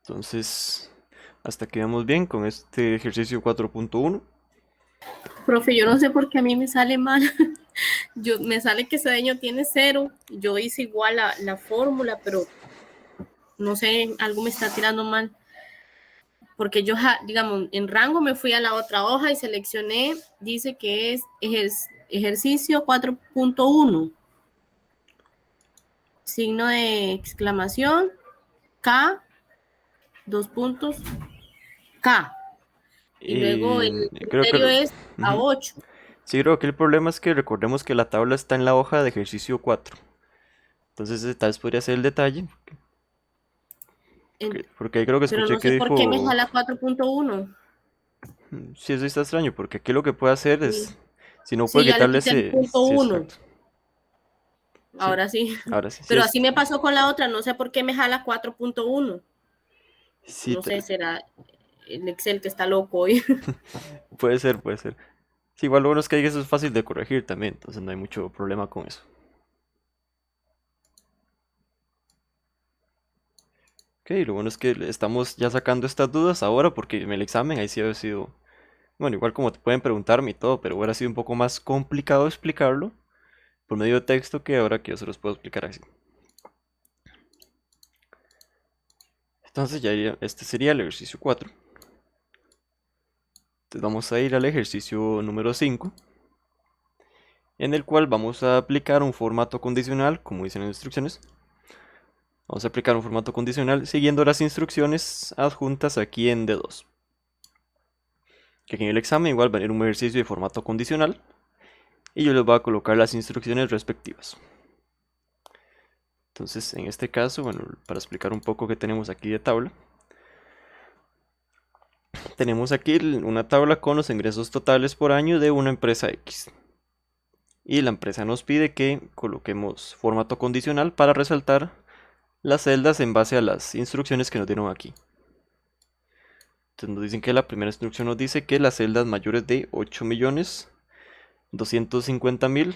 Entonces, hasta aquí vamos bien con este ejercicio 4.1. Profe, yo no sé por qué a mí me sale mal. Me sale que Cedeño tiene 0. Yo hice igual la fórmula, pero no sé, algo me está tirando mal. Porque yo, digamos, en rango me fui a la otra hoja y seleccioné, dice que es ejercicio 4.1. Signo de exclamación, K, 2 puntos, K. Y luego el criterio es a 8. Sí, creo que el problema es que recordemos que la tabla está en la hoja de ejercicio 4. Entonces tal vez podría ser el detalle. Porque ahí creo que escuché pero no que sé dijo... por qué me jala 4.1. Sí, eso está extraño, porque aquí lo que puede hacer es... Si no puede Sí, ya le quitarle quité el ese... punto Sí, 1. exacto. Ahora sí. Ahora sí. Pero así me pasó con la otra, no sé por qué me jala 4.1. Sí, no sé, será el Excel que está loco hoy. Puede ser. Sí, igual lo bueno es que eso es fácil de corregir también, entonces no hay mucho problema con eso. Ok, lo bueno es que estamos ya sacando estas dudas ahora porque en el examen ahí sí había sido... Bueno, igual como te pueden preguntarme y todo, pero hubiera sido un poco más complicado explicarlo por medio de texto que ahora que yo se los puedo explicar así. Entonces este sería el ejercicio 4. Entonces vamos a ir al ejercicio número 5, en el cual vamos a aplicar un formato condicional, como dicen las instrucciones. Vamos a aplicar un formato condicional siguiendo las instrucciones adjuntas aquí en D2. Que aquí en el examen igual va a venir un ejercicio de formato condicional y yo les voy a colocar las instrucciones respectivas. Entonces, en este caso, bueno, para explicar un poco qué tenemos aquí de tabla, tenemos aquí una tabla con los ingresos totales por año de una empresa X. Y la empresa nos pide que coloquemos formato condicional para resaltar las celdas en base a las instrucciones que nos dieron aquí. Entonces nos dicen que la primera instrucción nos dice que las celdas mayores de 8.250.000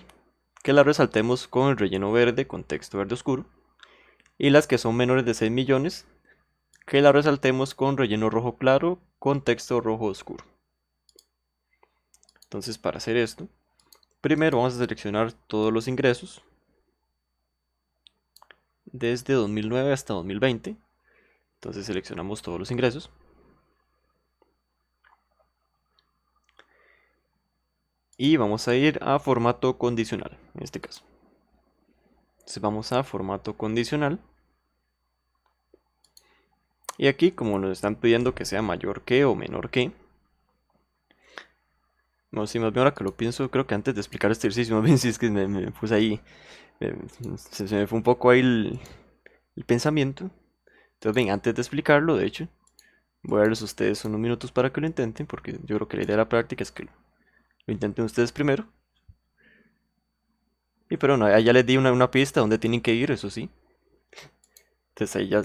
que las resaltemos con el relleno verde con texto verde oscuro, y las que son menores de 6 millones que las resaltemos con relleno rojo claro con texto rojo oscuro. Entonces, para hacer esto, primero vamos a seleccionar todos los ingresos desde 2009 hasta 2020. Entonces seleccionamos todos los ingresos. Y vamos a ir a formato condicional, en este caso. Entonces vamos a formato condicional. Y aquí, como nos están pidiendo que sea mayor que o menor que, No, sí, más bien ahora que lo pienso, creo que antes de explicar este ejercicio, más bien sí es que me puse ahí, se me fue un poco ahí el pensamiento. Entonces, bien, antes de explicarlo, de hecho, voy a darles a ustedes unos minutos para que lo intenten, porque yo creo que la idea de la práctica es que lo intenten ustedes primero. Y pero no, ahí ya les di una pista donde tienen que ir, eso sí. Entonces ahí ya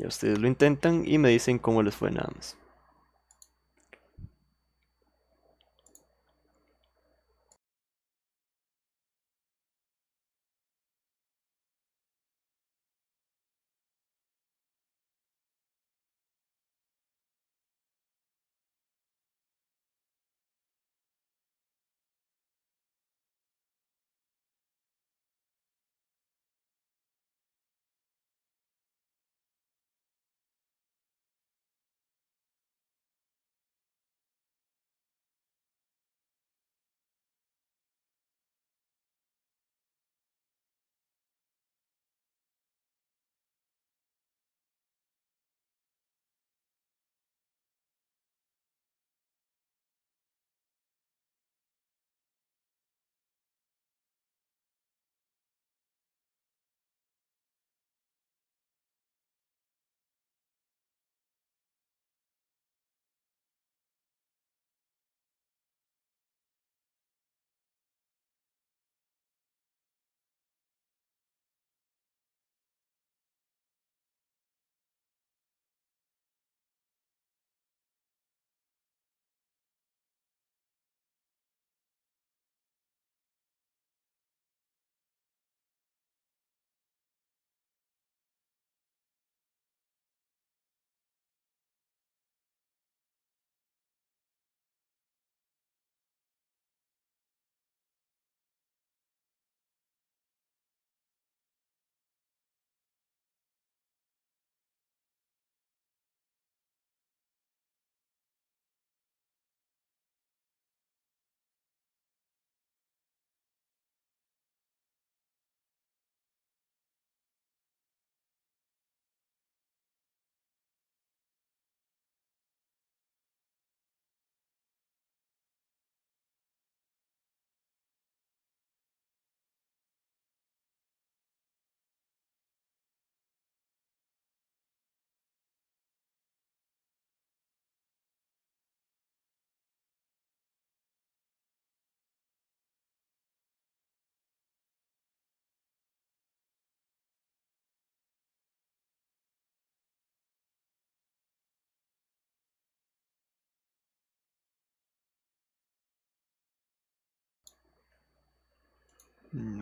ustedes lo intentan y me dicen cómo les fue nada más.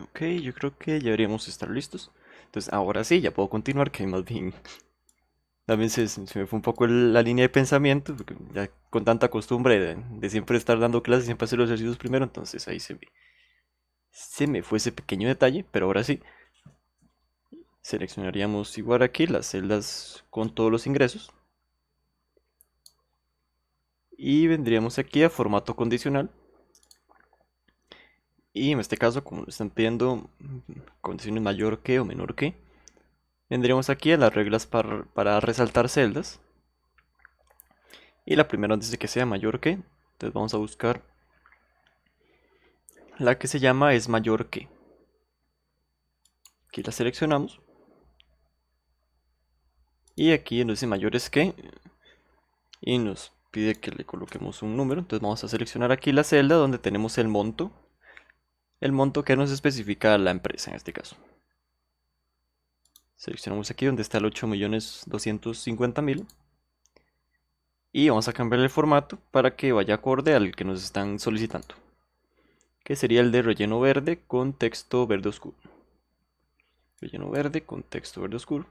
Ok, yo creo que ya deberíamos estar listos. Entonces ahora sí, ya puedo continuar, que más bien también se me fue un poco la línea de pensamiento, porque ya con tanta costumbre de siempre estar dando clases, siempre hacer los ejercicios primero, entonces ahí se me fue ese pequeño detalle, pero ahora sí, seleccionaríamos igual aquí las celdas con todos los ingresos y vendríamos aquí a formato condicional y en este caso, como lo están pidiendo condiciones mayor que o menor que, vendríamos aquí a las reglas para resaltar celdas y la primera nos dice que sea mayor que, entonces vamos a buscar la que se llama es mayor que. Aquí la seleccionamos. Y aquí nos dice mayores que. Y nos pide que le coloquemos un número. Entonces vamos a seleccionar aquí la celda donde tenemos el monto. El monto que nos especifica la empresa en este caso. Seleccionamos aquí donde está el 8.250.000. Y vamos a cambiar el formato para que vaya acorde al que nos están solicitando. Que sería el de relleno verde con texto verde oscuro. Relleno verde con texto verde oscuro.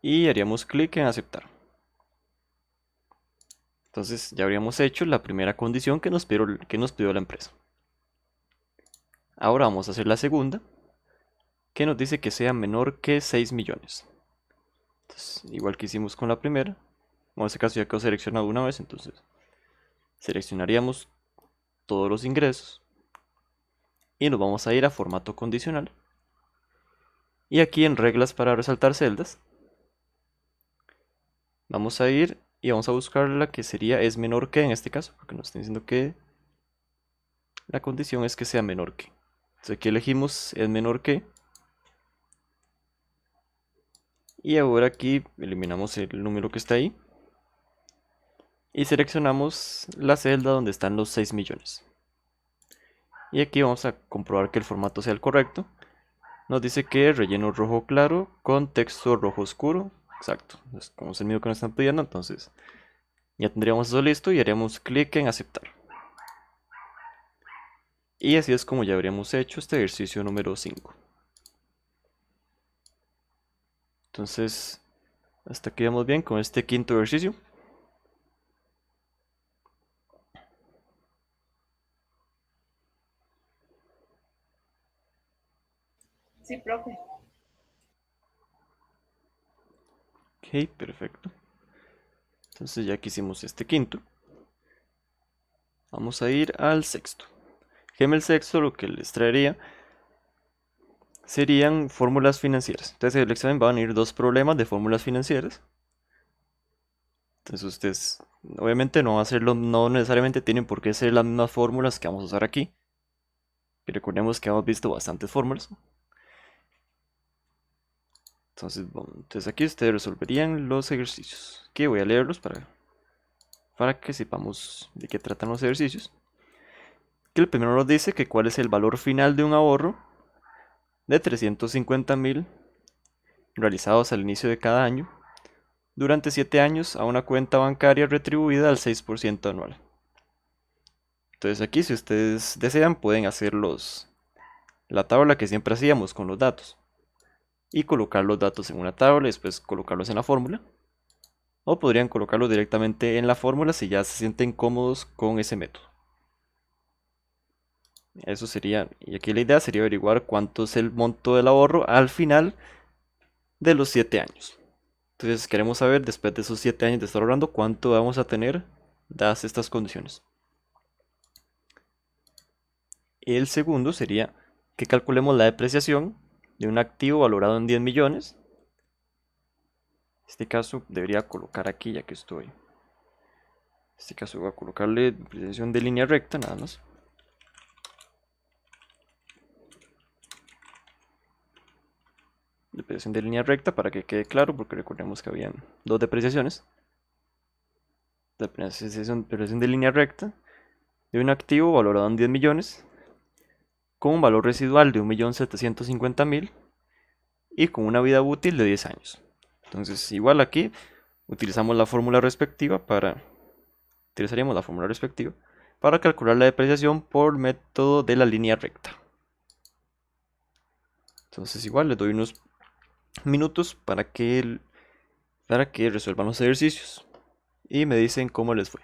Y haríamos clic en aceptar. Entonces ya habríamos hecho la primera condición que nos pidió la empresa. Ahora vamos a hacer la segunda, que nos dice que sea menor que 6 millones. Entonces, igual que hicimos con la primera, en este caso ya quedó seleccionado una vez, entonces seleccionaríamos todos los ingresos y nos vamos a ir a formato condicional. Y aquí en reglas para resaltar celdas, vamos a ir y vamos a buscar la que sería es menor que en este caso, porque nos están diciendo que la condición es que sea menor que. Entonces aquí elegimos es menor que. Y ahora aquí eliminamos el número que está ahí. Y seleccionamos la celda donde están los 6 millones. Y aquí vamos a comprobar que el formato sea el correcto. Nos dice que relleno rojo claro con texto rojo oscuro. Exacto, es como es el mismo que nos están pidiendo, entonces ya tendríamos eso listo y haríamos clic en aceptar. Y así es como ya habríamos hecho este ejercicio número 5. Entonces, hasta aquí vamos bien con este quinto ejercicio. Sí, profe. Ok, perfecto. Entonces ya que hicimos este quinto, vamos a ir al sexto. En el sexto lo que les traería serían fórmulas financieras. Entonces en el examen van a ir dos problemas de fórmulas financieras. Entonces ustedes obviamente no va a hacerlo, no necesariamente tienen por qué ser las mismas fórmulas que vamos a usar aquí. Y recordemos que hemos visto bastantes fórmulas. Entonces aquí ustedes resolverían los ejercicios. Aquí voy a leerlos para que sepamos de qué tratan los ejercicios. Que el primero nos dice que cuál es el valor final de un ahorro de 350.000 realizados al inicio de cada año durante 7 años a una cuenta bancaria retribuida al 6% anual. Entonces aquí si ustedes desean pueden hacer la tabla que siempre hacíamos con los datos y colocar los datos en una tabla y después colocarlos en la fórmula. O podrían colocarlos directamente en la fórmula si ya se sienten cómodos con ese método. Eso sería, y aquí la idea sería averiguar cuánto es el monto del ahorro al final de los 7 años. Entonces queremos saber después de esos 7 años de estar ahorrando cuánto vamos a tener dadas estas condiciones. El segundo sería que calculemos la depreciación de un activo valorado en 10 millones. En este caso debería colocar aquí ya que estoy. En este caso voy a colocarle depreciación de línea recta nada más. Depreciación de línea recta para que quede claro porque recordemos que habían dos depreciaciones. Depreciación de línea recta de un activo valorado en 10 millones con un valor residual de 1.750.000 y con una vida útil de 10 años. Entonces igual aquí utilizaríamos la fórmula respectiva para calcular la depreciación por método de la línea recta. Entonces igual les doy unos minutos para que resuelvan los ejercicios y me dicen cómo les fue.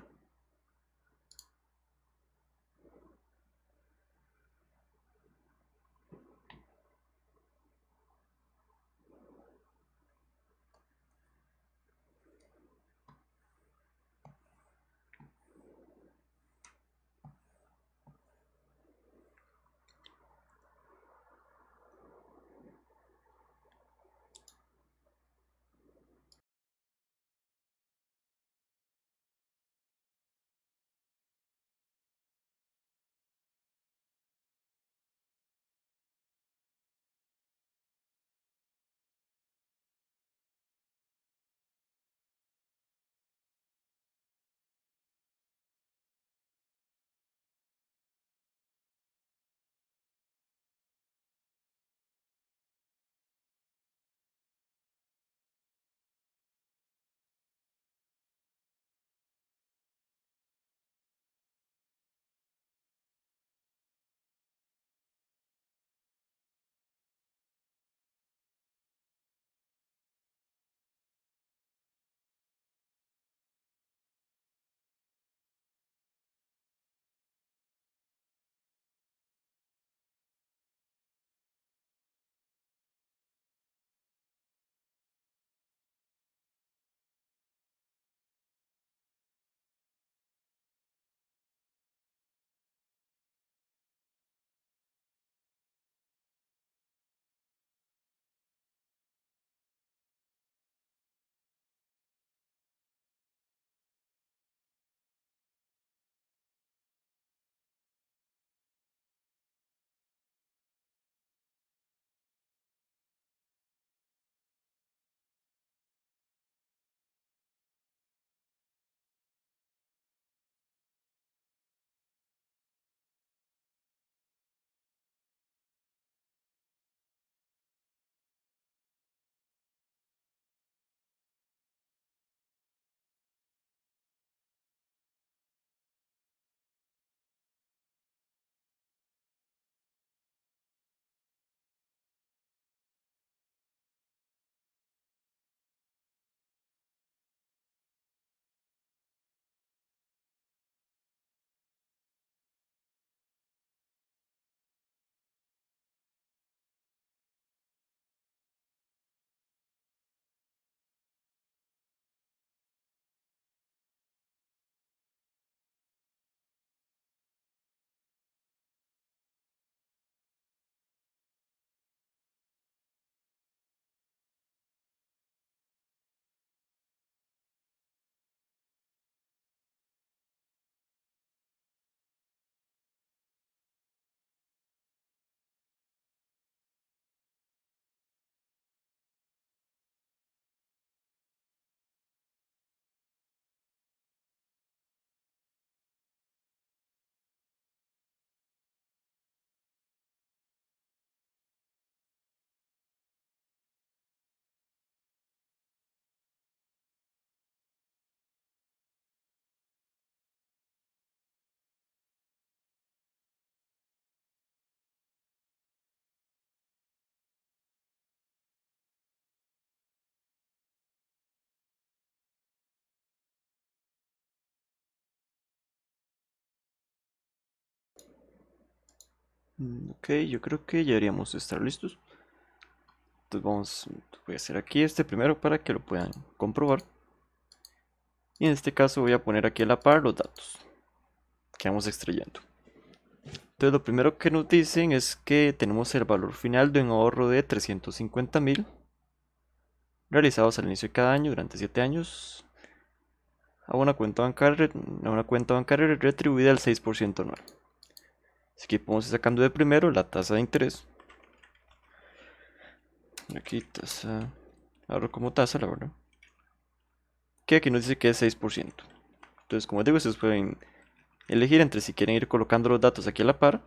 Ok, yo creo que ya deberíamos estar listos. Entonces voy a hacer aquí este primero para que lo puedan comprobar. Y en este caso voy a poner aquí a la par los datos que vamos extrayendo. Entonces lo primero que nos dicen es que tenemos el valor final de un ahorro de 350.000 realizados al inicio de cada año durante 7 años a una cuenta bancaria retribuida al 6% anual. Así que podemos ir sacando de primero la tasa de interés. Aquí tasa, ahorro como tasa, la verdad. Que aquí nos dice que es 6%. Entonces, como digo, ustedes pueden elegir entre si quieren ir colocando los datos aquí a la par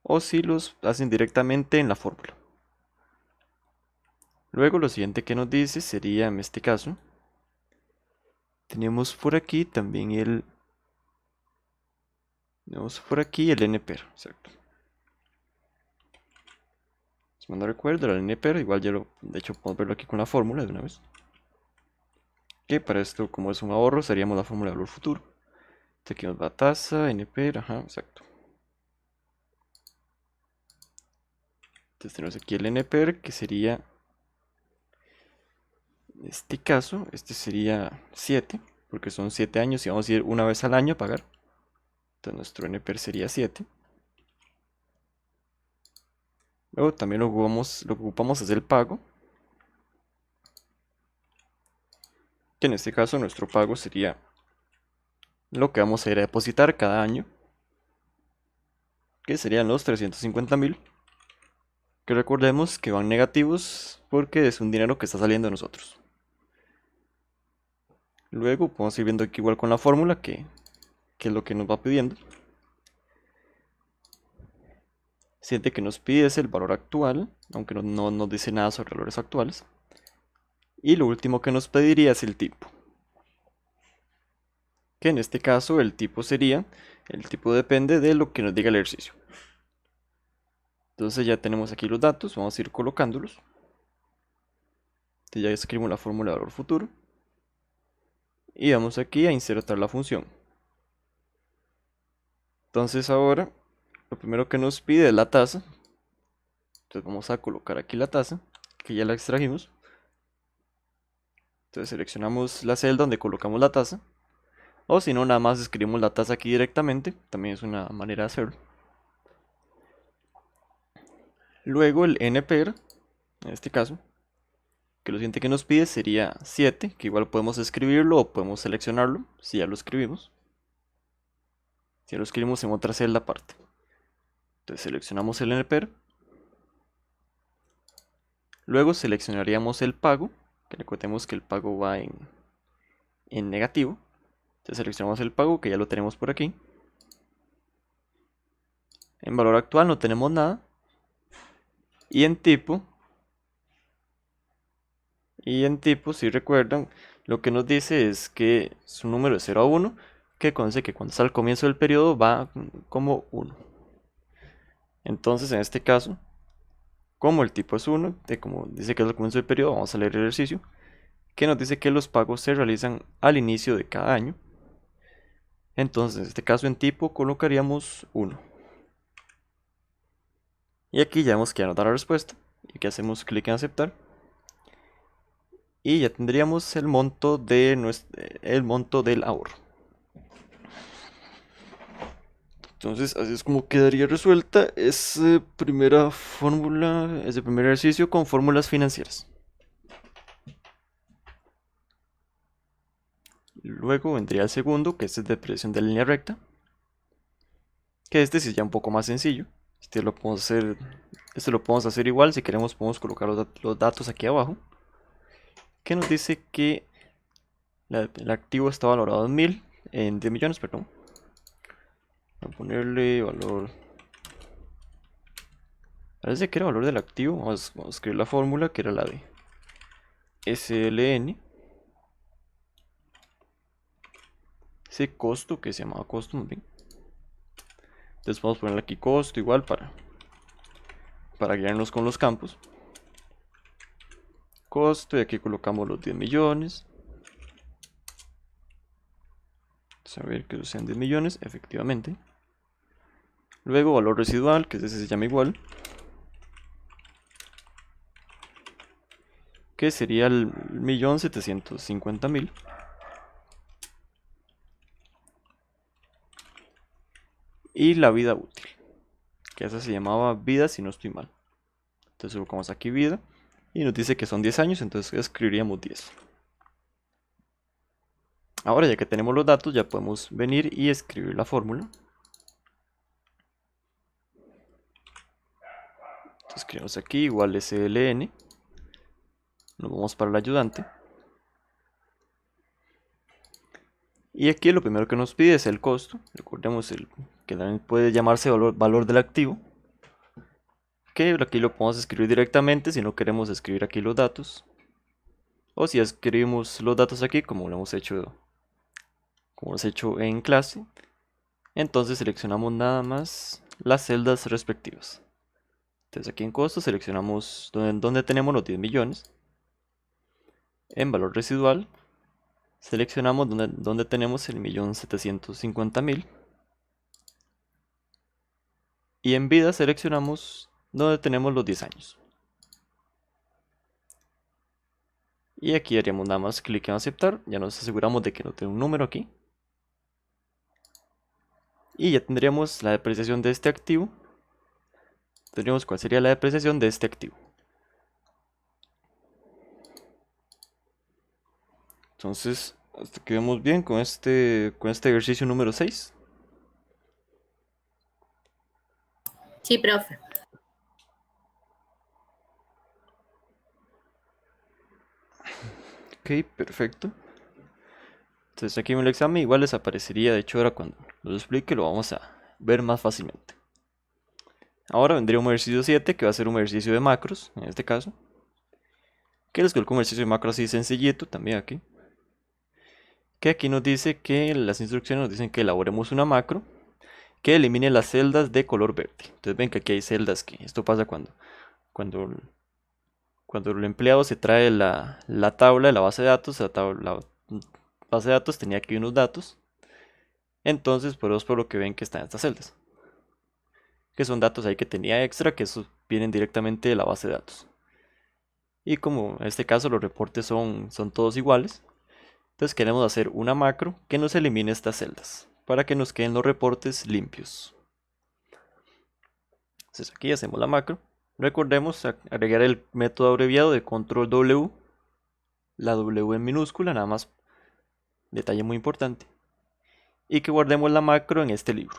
o si los hacen directamente en la fórmula. Luego lo siguiente que nos dice sería, en este caso, tenemos por aquí también el NPER, exacto. Si mal no recuerdo, el NPER, igual de hecho podemos verlo aquí con la fórmula de una vez. Que para esto, como es un ahorro, seríamos la fórmula de valor futuro. Entonces aquí nos va tasa, NPER, ajá, exacto. Entonces tenemos aquí el NPER, que sería, en este caso, este sería 7, porque son 7 años y vamos a ir una vez al año a pagar. Entonces nuestro NPER sería 7. Luego también lo que ocupamos es el pago. Que en este caso nuestro pago sería lo que vamos a ir a depositar cada año. Que serían los 350.000. Que recordemos que van negativos porque es un dinero que está saliendo de nosotros. Luego podemos ir viendo aquí igual con la fórmula que es lo que nos va pidiendo. Siente que nos pide es el valor actual, aunque no nos dice nada sobre valores actuales. Y lo último que nos pediría es el tipo. Que en este caso el tipo depende de lo que nos diga el ejercicio. Entonces ya tenemos aquí los datos, vamos a ir colocándolos. Entonces ya escribimos la fórmula de valor futuro. Y vamos aquí a insertar la función. Entonces ahora lo primero que nos pide es la tasa. Entonces vamos a colocar aquí la tasa, que ya la extrajimos. Entonces seleccionamos la celda donde colocamos la tasa. O si no, nada más escribimos la tasa aquí directamente. También es una manera de hacerlo. Luego el NPER, en este caso, que lo siguiente que nos pide sería 7, que igual podemos escribirlo o podemos seleccionarlo, si ya lo escribimos. Si ya lo escribimos en otra celda aparte. Entonces seleccionamos el NPER. Luego seleccionaríamos el pago, que recordemos que el pago va en negativo. Entonces seleccionamos el pago, que ya lo tenemos por aquí. En valor actual no tenemos nada. Y en tipo, si recuerdan, lo que nos dice es que su número es 0 a 1, que conoce que cuando está al comienzo del periodo va como 1. Entonces, en este caso, como el tipo es 1, como dice que es el comienzo del periodo, vamos a leer el ejercicio, que nos dice que los pagos se realizan al inicio de cada año. Entonces, en este caso, en tipo colocaríamos 1. Y aquí ya vemos que ya nos da la respuesta, y que hacemos clic en aceptar. Y ya tendríamos el monto del ahorro. Entonces así es como quedaría resuelta esa primera fórmula, ese primer ejercicio con fórmulas financieras. Luego vendría el segundo, que es el de predicción de línea recta. Que este sí es ya un poco más sencillo. Este lo podemos hacer igual, si queremos podemos colocar los datos aquí abajo. Que nos dice que el activo está valorado en 10 millones, perdón. Voy a ponerle valor. Parece que era valor del activo. Vamos a escribir la fórmula que era la de SLN. Ese costo que se llamaba costo, muy bien. Entonces vamos a ponerle aquí costo igual para guiarnos con los campos. Costo, y aquí colocamos los 10 millones. Saber que sean 10 millones, efectivamente. Luego valor residual, que ese se llama igual, que sería el 1.750.000. Y la vida útil, que esa se llamaba vida si no estoy mal. Entonces buscamos aquí vida y nos dice que son 10 años, entonces escribiríamos 10. Ahora ya que tenemos los datos, ya podemos venir y escribir la fórmula. Entonces escribimos aquí igual SLN. Nos vamos para el ayudante. Y aquí lo primero que nos pide es el costo. Recordemos que también puede llamarse valor del activo. Que aquí lo podemos escribir directamente si no queremos escribir aquí los datos. O si escribimos los datos aquí como lo hemos hecho en clase. Entonces seleccionamos nada más las celdas respectivas. Entonces aquí en costo seleccionamos donde tenemos los 10 millones. En valor residual seleccionamos donde tenemos el 1.750.000. Y en vida seleccionamos donde tenemos los 10 años. Y aquí haríamos nada más clic en aceptar. Ya nos aseguramos de que no tiene un número aquí. Y ya tendríamos la depreciación de este activo. Tendríamos cuál sería la depreciación de este activo. Entonces, hasta que vemos bien con este ejercicio número 6. Sí, profe. Ok, perfecto. Entonces aquí en el examen igual les aparecería, de hecho ahora cuando lo explique lo vamos a ver más fácilmente. Ahora vendría un ejercicio 7 que va a ser un ejercicio de macros, en este caso. Que les coloco un ejercicio de macros así sencillito también aquí. Que aquí nos dice que las instrucciones nos dicen que elaboremos una macro que elimine las celdas de color verde. Entonces ven que aquí hay celdas que esto pasa cuando, cuando el empleado se trae la tabla de la base de datos, la base de datos tenía aquí unos datos. Entonces por eso es por lo que ven que están estas celdas. Que son datos ahí que tenía extra, que esos vienen directamente de la base de datos. Y como en este caso los reportes son todos iguales, entonces queremos hacer una macro que nos elimine estas celdas, para que nos queden los reportes limpios. Entonces aquí hacemos la macro. Recordemos agregar el método abreviado de control W, la W en minúscula, nada más, detalle muy importante. Y que guardemos la macro en este libro.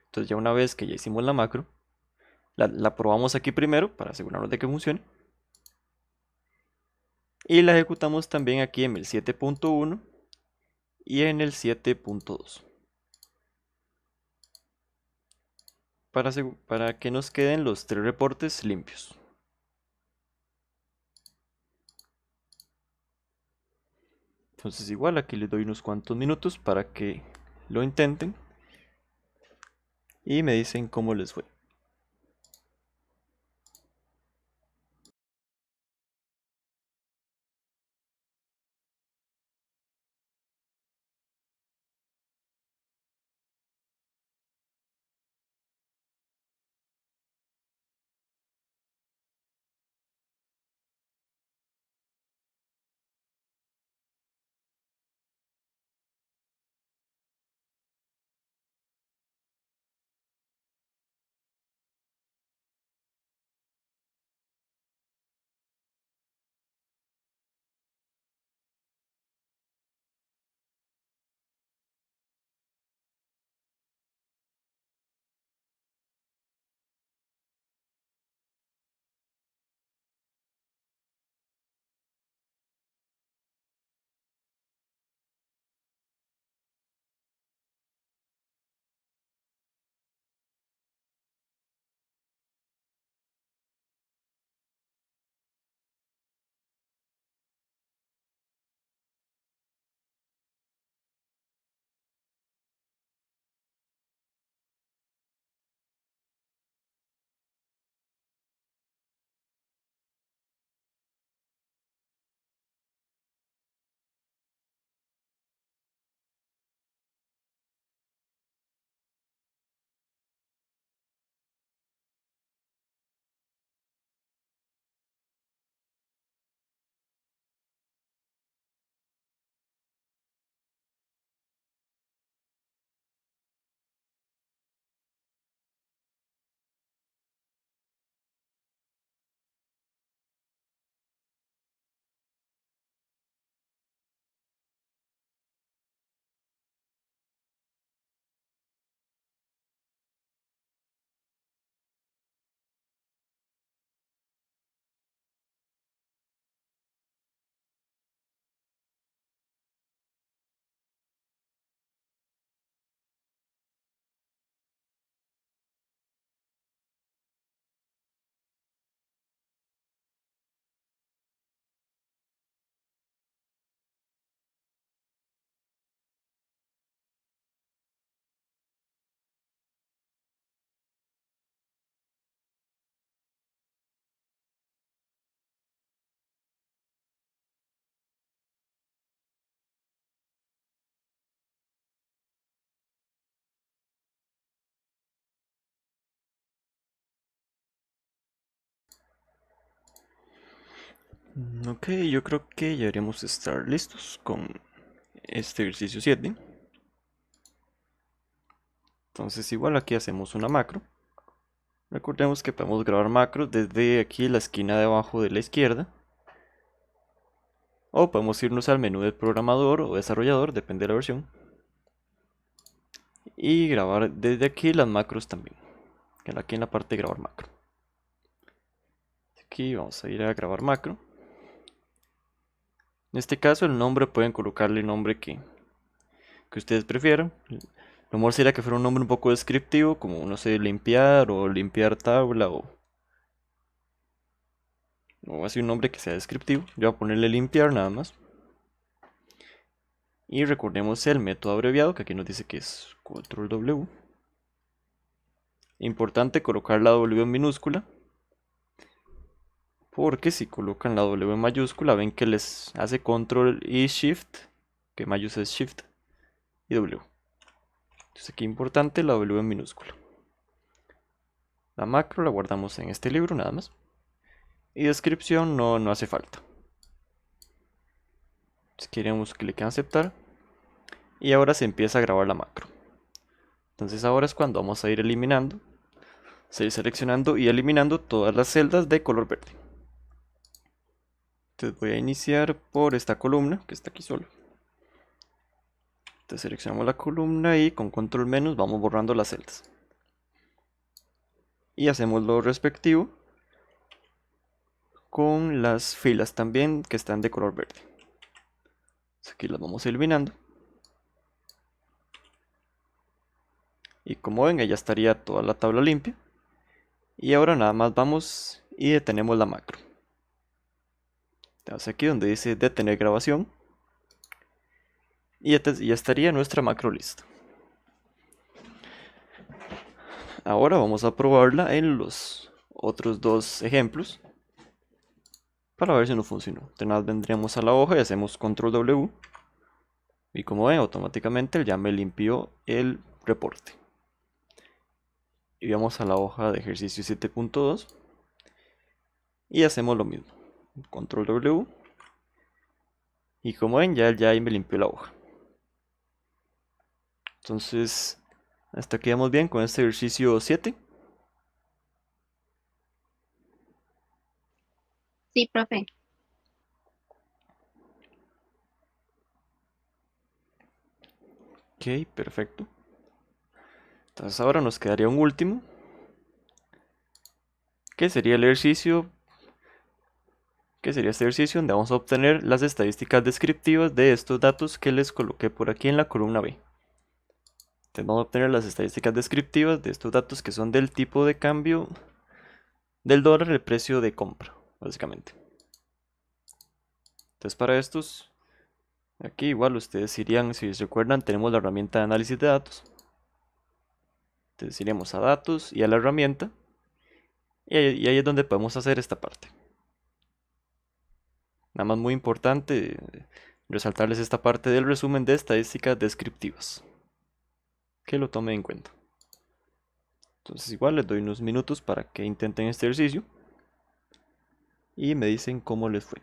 Entonces ya una vez que ya hicimos la macro, la probamos aquí primero para asegurarnos de que funcione. Y la ejecutamos también aquí en el 7.1 y en el 7.2. Para que nos queden los tres reportes limpios. Entonces igual aquí les doy unos cuantos minutos para que lo intenten y me dicen cómo les fue. Ok, yo creo que ya deberíamos estar listos con este ejercicio 7. Entonces igual aquí hacemos una macro. Recordemos que podemos grabar macros desde aquí la esquina de abajo de la izquierda. O podemos irnos al menú del programador o desarrollador, depende de la versión. Y grabar desde aquí las macros también. Aquí en la parte de grabar macro. Aquí vamos a ir a grabar macro. En este caso el nombre pueden colocarle el nombre que ustedes prefieran. Lo mejor sería que fuera un nombre un poco descriptivo, como no sé, limpiar o limpiar tabla o así un nombre que sea descriptivo. Yo voy a ponerle limpiar nada más. Y recordemos el método abreviado que aquí nos dice que es control W. Importante colocar la W en minúscula, porque si colocan la W en mayúscula ven que les hace control y shift, que mayúscula es shift y W. Entonces aquí importante la W en minúscula. La macro la guardamos en este libro nada más. Y descripción no hace falta. Si queremos clic en aceptar. Y ahora se empieza a grabar la macro. Entonces ahora es cuando vamos a ir eliminando, seguir seleccionando y eliminando todas las celdas de color verde. Entonces voy a iniciar por esta columna que está aquí solo. Entonces seleccionamos la columna y con control menos vamos borrando las celdas. Y hacemos lo respectivo con las filas también que están de color verde. Entonces aquí las vamos eliminando. Y como ven, ya estaría toda la tabla limpia. Y ahora nada más vamos y detenemos la macro. Entonces aquí donde dice detener grabación. Y ya estaría nuestra macro lista. Ahora vamos a probarla en los otros dos ejemplos para ver si no funcionó. Entonces vendríamos a la hoja y hacemos control W. Y como ven, automáticamente ya me limpió el reporte. Y vamos a la hoja de ejercicio 7.2 y hacemos lo mismo. Control W. Y como ven, ya ahí me limpió la hoja. Entonces, hasta aquí vamos bien con este ejercicio 7. Sí, profe. Ok, perfecto. Entonces ahora nos quedaría un último, que sería el ejercicio, que sería este ejercicio donde vamos a obtener las estadísticas descriptivas de estos datos que les coloqué por aquí en la columna B. Entonces vamos a obtener las estadísticas descriptivas de estos datos que son del tipo de cambio del dólar, el precio de compra, básicamente. Entonces para estos, aquí igual ustedes irían, si se recuerdan, tenemos la herramienta de análisis de datos. Entonces iremos a datos y a la herramienta. Y ahí es donde podemos hacer esta parte. Nada más muy importante resaltarles esta parte del resumen de estadísticas descriptivas. Que lo tomen en cuenta. Entonces igual les doy unos minutos para que intenten este ejercicio. Y me dicen cómo les fue.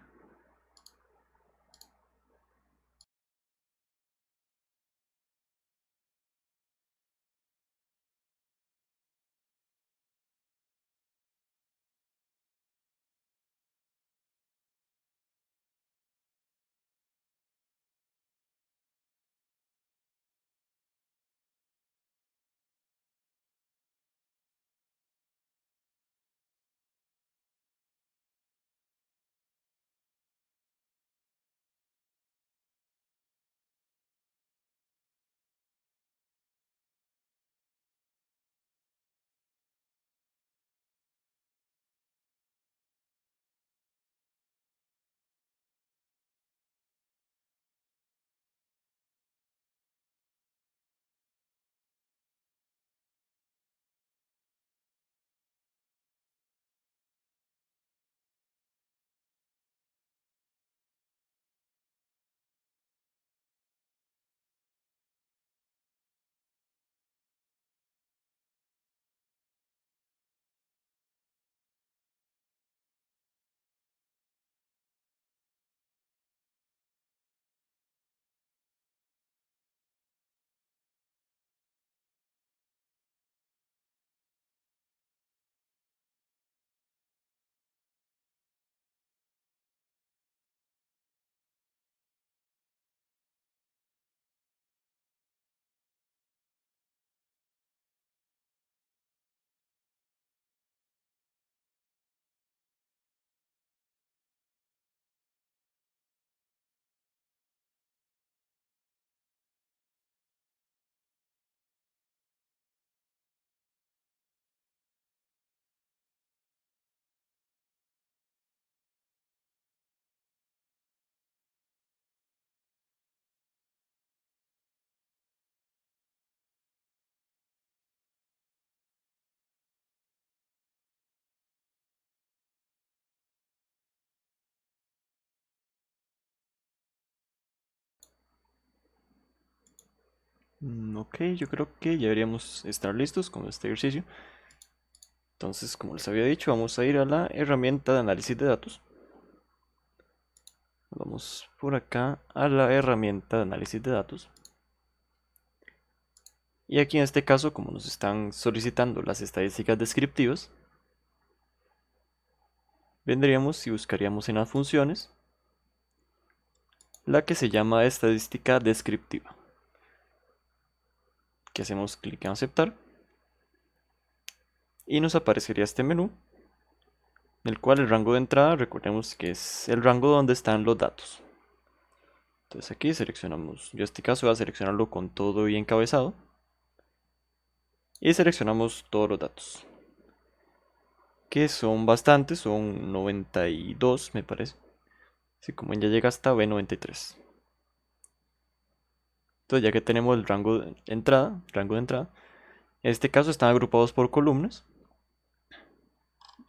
Ok, yo creo que ya deberíamos estar listos con este ejercicio. Entonces, como les había dicho, vamos a ir a la herramienta de análisis de datos. Vamos por acá a la herramienta de análisis de datos. Y aquí en este caso, como nos están solicitando las estadísticas descriptivas, vendríamos y buscaríamos en las funciones la que se llama estadística descriptiva. Que hacemos clic en aceptar y nos aparecería este menú, en el cual el rango de entrada, recordemos que es el rango donde están los datos. Entonces aquí seleccionamos, yo en este caso voy a seleccionarlo con todo y encabezado, y seleccionamos todos los datos, que son bastantes, son 92 me parece. Así como ya llega hasta B93. Entonces ya que tenemos el rango de entrada, en este caso están agrupados por columnas.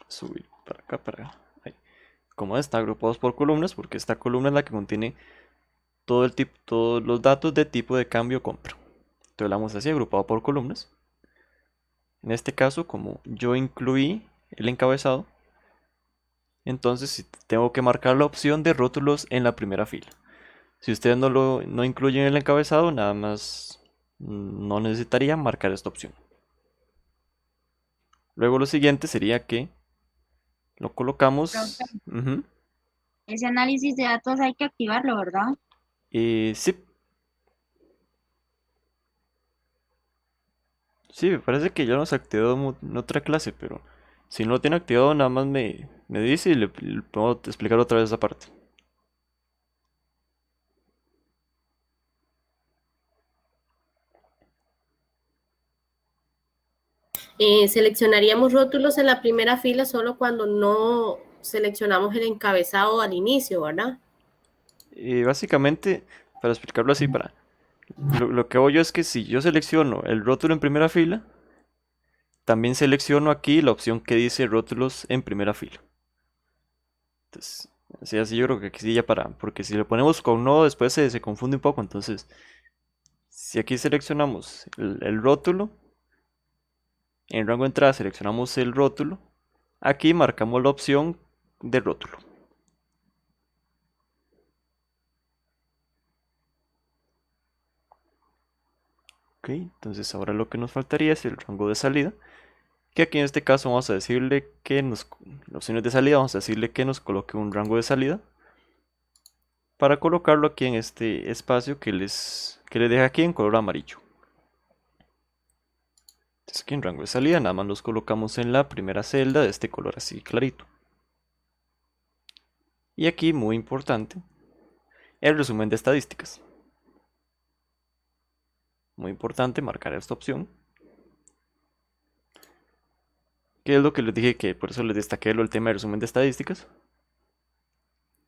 Subir para acá, para acá. Ahí. Como están agrupados por columnas, porque esta columna es la que contiene todos los datos de tipo de cambio compra. Entonces la vamos así, agrupado por columnas. En este caso, como yo incluí el encabezado, entonces tengo que marcar la opción de rótulos en la primera fila. Si ustedes no incluyen el encabezado, nada más no necesitaría marcar esta opción. Luego lo siguiente sería que lo colocamos. Profe, ese análisis de datos hay que activarlo, ¿verdad? Sí. Sí, me parece que ya nos activó en otra clase, pero si no lo tiene activado, nada más me dice y le puedo explicar otra vez esa parte. Seleccionaríamos rótulos en la primera fila solo cuando no seleccionamos el encabezado al inicio, ¿verdad? Básicamente, para explicarlo así, lo que hago yo es que si yo selecciono el rótulo en primera fila, también selecciono aquí la opción que dice rótulos en primera fila. Entonces, así yo creo que aquí sí ya porque si lo ponemos con no, después se confunde un poco. Entonces, si aquí seleccionamos el rótulo, en rango de entrada seleccionamos el rótulo, aquí marcamos la opción de rótulo. Ok, entonces ahora lo que nos faltaría es el rango de salida, que aquí en este caso vamos a decirle que las opciones de salida, vamos a decirle que nos coloque un rango de salida para colocarlo aquí en este espacio que les deja aquí en color amarillo. Entonces aquí en rango de salida nada más los colocamos en la primera celda de este color así clarito. Y aquí, muy importante, el resumen de estadísticas. Muy importante marcar esta opción. Que es lo que les dije, que por eso les destaqué el tema de resumen de estadísticas.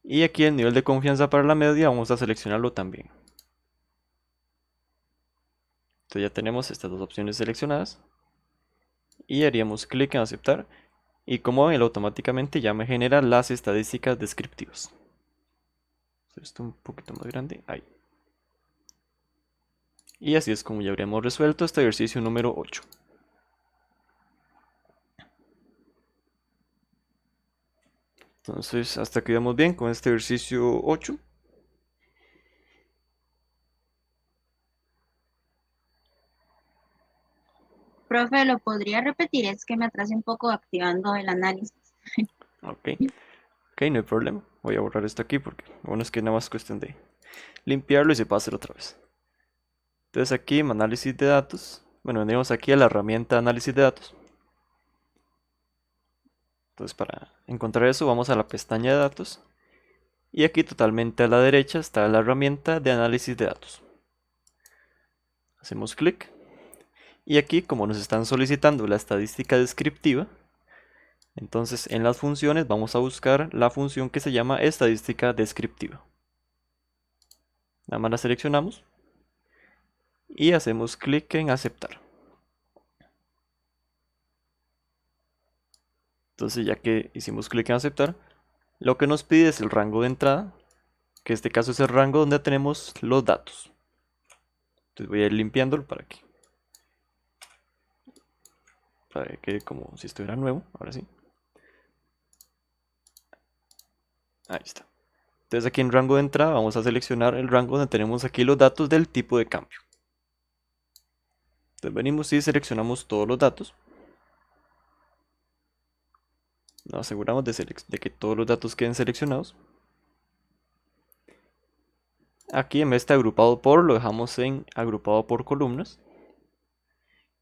Y aquí el nivel de confianza para la media vamos a seleccionarlo también. Entonces ya tenemos estas dos opciones seleccionadas. Y haríamos clic en aceptar. Y como ven, automáticamente ya me genera las estadísticas descriptivas. Esto un poquito más grande. Ahí. Y así es como ya habremos resuelto este ejercicio número 8. Entonces, hasta aquí vamos bien con este ejercicio 8. Profe, ¿lo podría repetir? Es que me atrasé un poco activando el análisis. Ok, no hay problema. Voy a borrar esto aquí porque bueno, es que nada más es cuestión de limpiarlo y se puede hacer otra vez. Entonces aquí en análisis de datos, bueno, venimos aquí a la herramienta análisis de datos. Entonces para encontrar eso vamos a la pestaña de datos. Y aquí totalmente a la derecha está la herramienta de análisis de datos. Hacemos clic. Y aquí como nos están solicitando la estadística descriptiva, entonces en las funciones vamos a buscar la función que se llama estadística descriptiva. Nada más la seleccionamos y hacemos clic en aceptar. Entonces ya que hicimos clic en aceptar, lo que nos pide es el rango de entrada, que en este caso es el rango donde tenemos los datos. Entonces voy a ir limpiándolo para que quede como si estuviera nuevo. Ahora sí. Ahí está. Entonces aquí en rango de entrada vamos a seleccionar el rango donde tenemos aquí los datos del tipo de cambio. Entonces venimos y seleccionamos todos los datos. Nos aseguramos de que todos los datos queden seleccionados. Aquí en vez de agrupado por, lo dejamos en agrupado por columnas.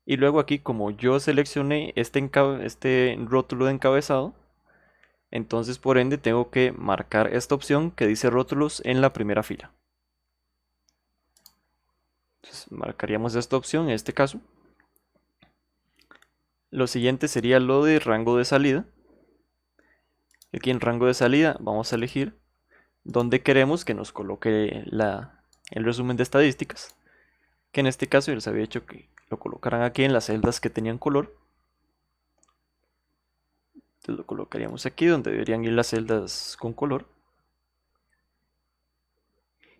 Y luego aquí, como yo seleccioné este rótulo de encabezado, entonces por ende tengo que marcar esta opción que dice rótulos en la primera fila. Entonces marcaríamos esta opción en este caso. Lo siguiente sería lo de rango de salida. Aquí en rango de salida vamos a elegir dónde queremos que nos coloque el resumen de estadísticas. Que en este caso yo les había dicho que lo colocaran aquí en las celdas que tenían color. Entonces lo colocaríamos aquí donde deberían ir las celdas con color.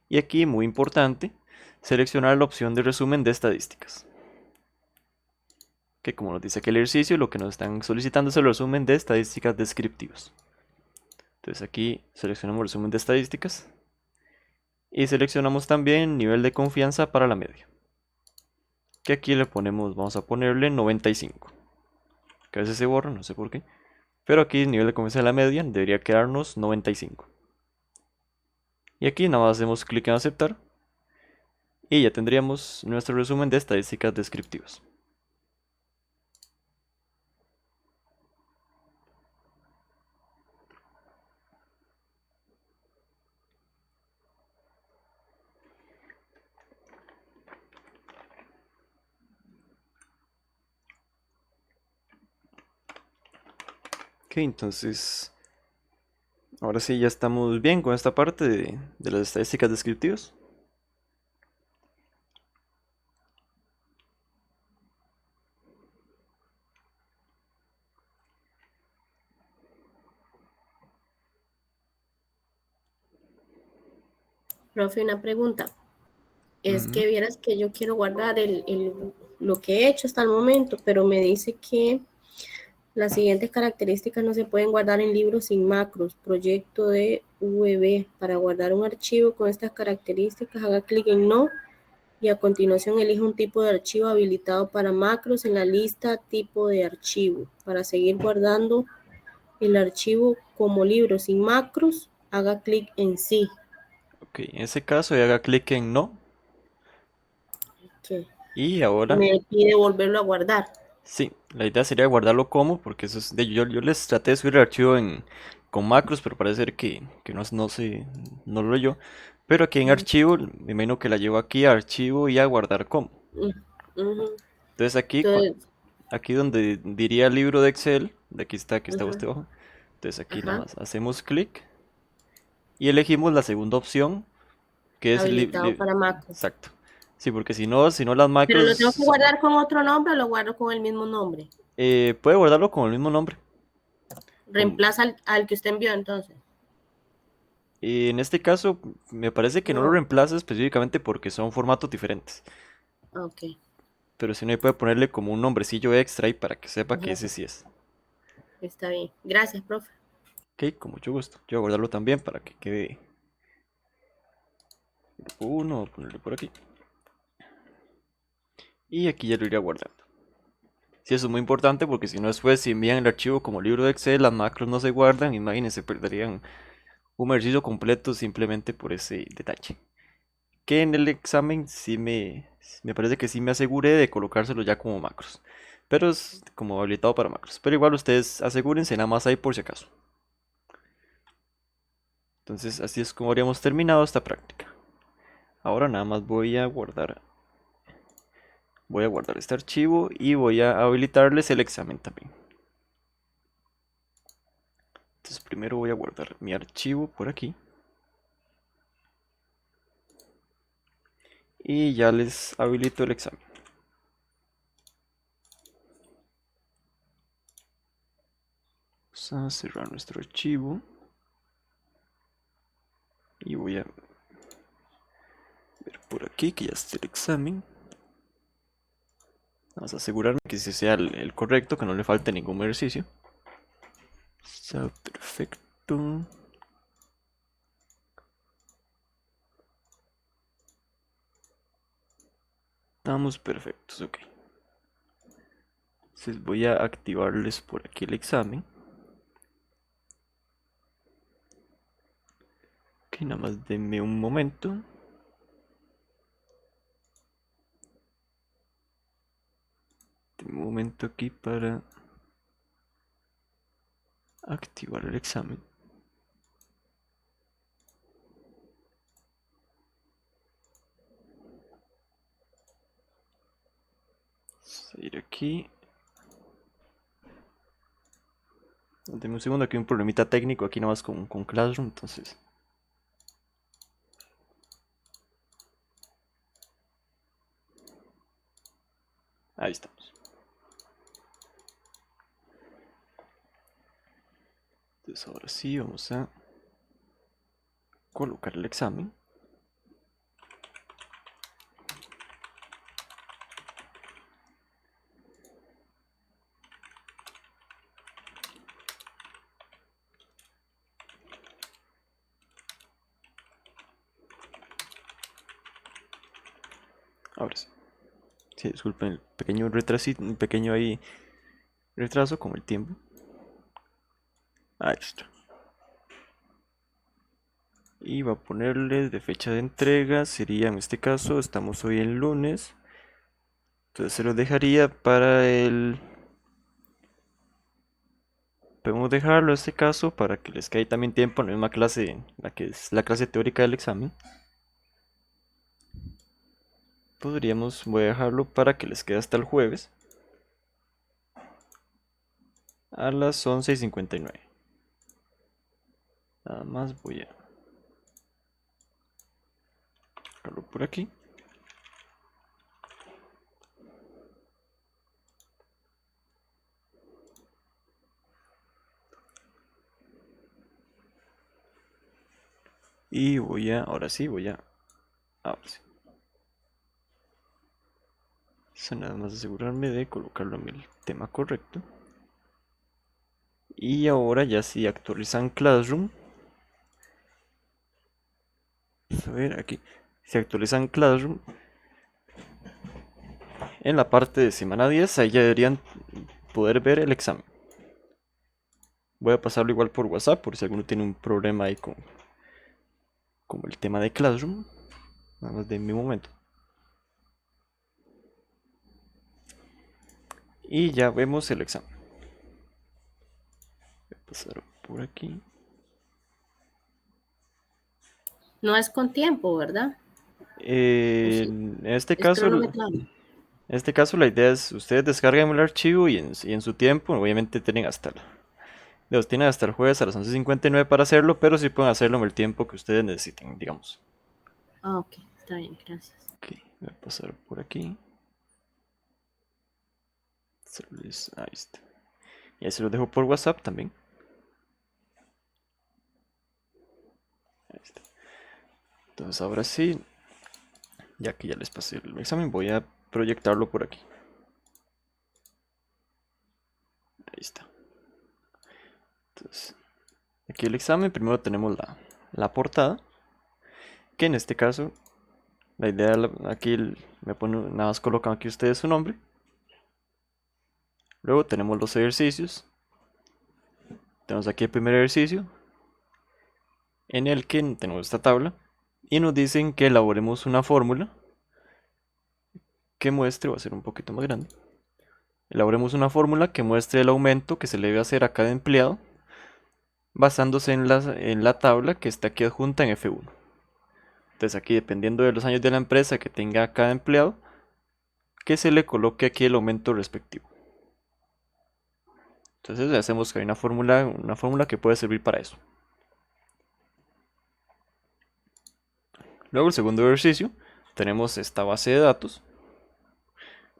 Y aquí, muy importante, seleccionar la opción de resumen de estadísticas. Que como nos dice aquí el ejercicio, lo que nos están solicitando es el resumen de estadísticas descriptivas. Entonces aquí seleccionamos resumen de estadísticas. Y seleccionamos también nivel de confianza para la media. Que aquí le ponemos, vamos a ponerle 95. Que a veces se borra, no sé por qué. Pero aquí nivel de confianza de la media debería quedarnos 95. Y aquí nada más hacemos clic en aceptar. Y ya tendríamos nuestro resumen de estadísticas descriptivas. Ok, entonces ahora sí ya estamos bien con esta parte de las estadísticas descriptivas. Profe, una pregunta. Es Ujú. que vieras que yo quiero guardar lo que he hecho hasta el momento, pero me dice que las siguientes características no se pueden guardar en libros sin macros. Proyecto de VB. Para guardar un archivo con estas características, haga clic en No y a continuación elija un tipo de archivo habilitado para macros en la lista tipo de archivo. Para seguir guardando el archivo como libro sin macros, haga clic en Sí. Ok, en ese caso ya haga clic en no. Que Y ahora, me pide volverlo a guardar. sí, la idea sería guardarlo como, porque eso es yo les traté de subir el archivo con macros, pero parece ser que no lo leyó. Pero aquí en archivo, me imagino que la llevo aquí a archivo y a guardar como. Ujú. Entonces Entonces, aquí donde diría libro de Excel, de aquí está ajá, este ojo. Entonces aquí nada ajá, más hacemos clic y elegimos la segunda opción, que es habilitado para macros. exacto. Sí, porque si no las Pero lo tengo que macros guardar con otro nombre o lo guardo con el mismo nombre. puede guardarlo con el mismo nombre. Reemplaza al que usted envió entonces. Y en este caso, me parece que no lo No, reemplaza específicamente porque son formatos diferentes. ok. Pero si no, ahí puede ponerle como un nombrecillo extra y para que sepa que ese Ajá, sí es. está bien. Gracias, profe. Ok, con mucho gusto. Yo voy a guardarlo también para que quede grupo 1, voy a ponerle por aquí. Y aquí ya lo iría guardando. Sí, eso es muy importante porque si no después si envían el archivo como libro de Excel, las macros no se guardan, imagínense, perderían un ejercicio completo simplemente por ese detalle. Que en el examen me parece que sí me aseguré de colocárselo ya como macros. Pero es como habilitado para macros. Pero igual ustedes asegúrense nada más ahí por si acaso. Entonces así es como habríamos terminado esta práctica. Ahora nada más voy a guardar este archivo y voy a habilitarles el examen también. Entonces primero voy a guardar mi archivo por aquí. Y ya les habilito el examen. Vamos a cerrar nuestro archivo. Y voy a ver por por aquí que ya esté el examen. Vamos a asegurarme que ese sea el correcto, que no le falte ningún ejercicio. Está perfecto. Estamos perfectos, ok. Entonces voy a activarles por aquí el examen. Ok, nada más denme un momento. Denme un momento aquí para activar el examen. Vamos a ir aquí. Denme un segundo, aquí hay un problemita técnico aquí nada más con Classroom, entonces. Ahí estamos. Entonces ahora sí vamos a colocar el examen. Ahora sí. Sí, disculpen el pequeño retrasito, un pequeño ahí retraso con el tiempo. Ahí está. Y va a ponerle de fecha de entrega, sería en este caso, estamos hoy en lunes. Entonces se lo dejaría para el... Podemos dejarlo en este caso para que les quede también tiempo en la misma clase, la que es la clase teórica del examen. Voy a dejarlo para que les quede hasta el jueves a las 11:59. Nada más voy a dejarlo por aquí. Y ahora sí. Ahora sí. Nada más asegurarme de colocarlo en el tema correcto. Y ahora ya si actualizan Classroom. Vamos a ver aquí. Si actualizan Classroom, en la parte de semana 10, ahí ya deberían poder ver el examen. Voy a pasarlo igual por WhatsApp por si alguno tiene un problema ahí con el tema de Classroom. Nada más de mi momento. Y ya vemos el examen. Voy a pasar por aquí. No es con tiempo, ¿verdad? En este Es caso, cronometrado. en este caso la idea es ustedes descargan el archivo y en su tiempo, obviamente tienen tienen hasta el jueves a las 11:59 para hacerlo, pero sí pueden hacerlo en el tiempo que ustedes necesiten, digamos. Ah, ok, está bien, gracias. Ok, voy a pasar por aquí. Ahí está. Y ahí se lo dejo por WhatsApp también. Ahí está. Entonces ahora sí, ya que ya les pasé el examen, voy a proyectarlo por aquí. Ahí está. Entonces, aquí el examen, primero tenemos la portada, que en este caso, la idea aquí me pone, nada más colocan aquí ustedes su nombre. Luego tenemos los ejercicios. Tenemos aquí el primer ejercicio, en el que tenemos esta tabla, y nos dicen que elaboremos una fórmula que muestre, va a ser un poquito más grande. Elaboremos una fórmula que muestre el aumento que se le debe hacer a cada empleado basándose en la tabla que está aquí adjunta en F1. Entonces aquí, dependiendo de los años de la empresa que tenga cada empleado, que se le coloque aquí el aumento respectivo. Entonces hacemos que hay una fórmula que puede servir para eso. Luego el segundo ejercicio, tenemos esta base de datos,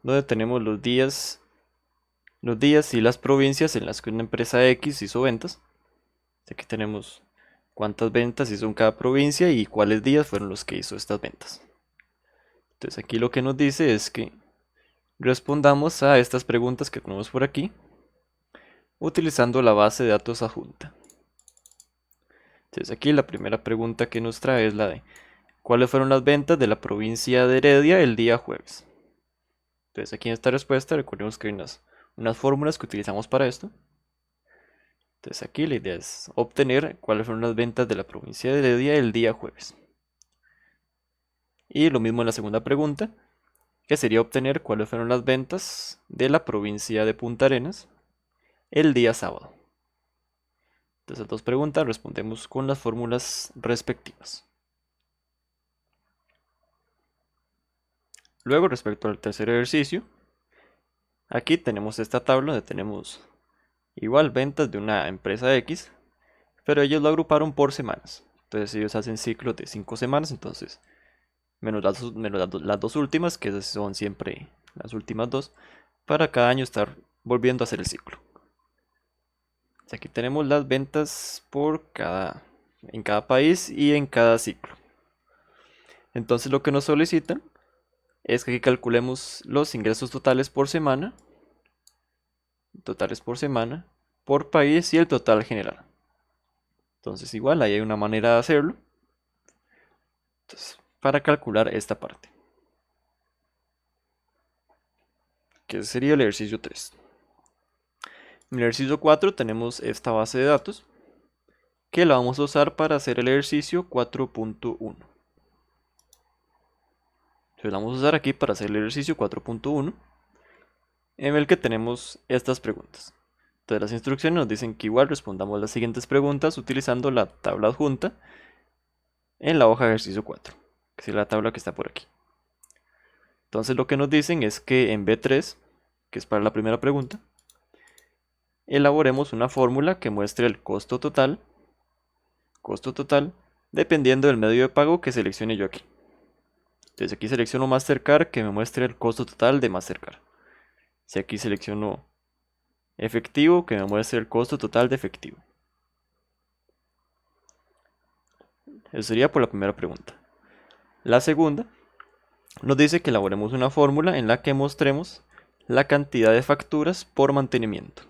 donde tenemos los días y las provincias en las que una empresa X hizo ventas. Aquí tenemos cuántas ventas hizo en cada provincia y cuáles días fueron los que hizo estas ventas. Entonces aquí lo que nos dice es que respondamos a estas preguntas que tenemos por aquí utilizando la base de datos adjunta. Entonces aquí la primera pregunta que nos trae es la de ¿cuáles fueron las ventas de la provincia de Heredia el día jueves? Entonces aquí en esta respuesta recordemos que hay unas fórmulas que utilizamos para esto. Entonces aquí la idea es obtener cuáles fueron las ventas de la provincia de Heredia el día jueves. Y lo mismo en la segunda pregunta, que sería obtener cuáles fueron las ventas de la provincia de Punta Arenas el día sábado. Entonces, las dos preguntas respondemos con las fórmulas respectivas. Luego, respecto al tercer ejercicio, aquí tenemos esta tabla donde tenemos igual ventas de una empresa X, pero ellos lo agruparon por semanas. Entonces, ellos hacen ciclos de 5 semanas, entonces, menos las dos últimas, que son siempre las últimas dos, para cada año estar volviendo a hacer el ciclo. Aquí tenemos las ventas en cada país y en cada ciclo. Entonces lo que nos solicitan es que aquí calculemos los ingresos totales por semana, por país y el total general. Entonces igual ahí hay una manera de hacerlo. Entonces, para calcular esta parte, que sería el ejercicio 3. En el ejercicio 4 tenemos esta base de datos que la vamos a usar para hacer el ejercicio 4.1. Entonces la vamos a usar aquí para hacer el ejercicio 4.1 en el que tenemos estas preguntas. Entonces las instrucciones nos dicen que igual respondamos las siguientes preguntas utilizando la tabla adjunta en la hoja de ejercicio 4, que es la tabla que está por aquí. Entonces lo que nos dicen es que en B3, que es para la primera pregunta, elaboremos una fórmula que muestre el costo total dependiendo del medio de pago que seleccione yo aquí. Entonces aquí selecciono Mastercard, que me muestre el costo total de Mastercard. Si aquí selecciono efectivo, que me muestre el costo total de efectivo. Eso sería por la primera pregunta. La segunda nos dice que elaboremos una fórmula en la que mostremos la cantidad de facturas por mantenimiento.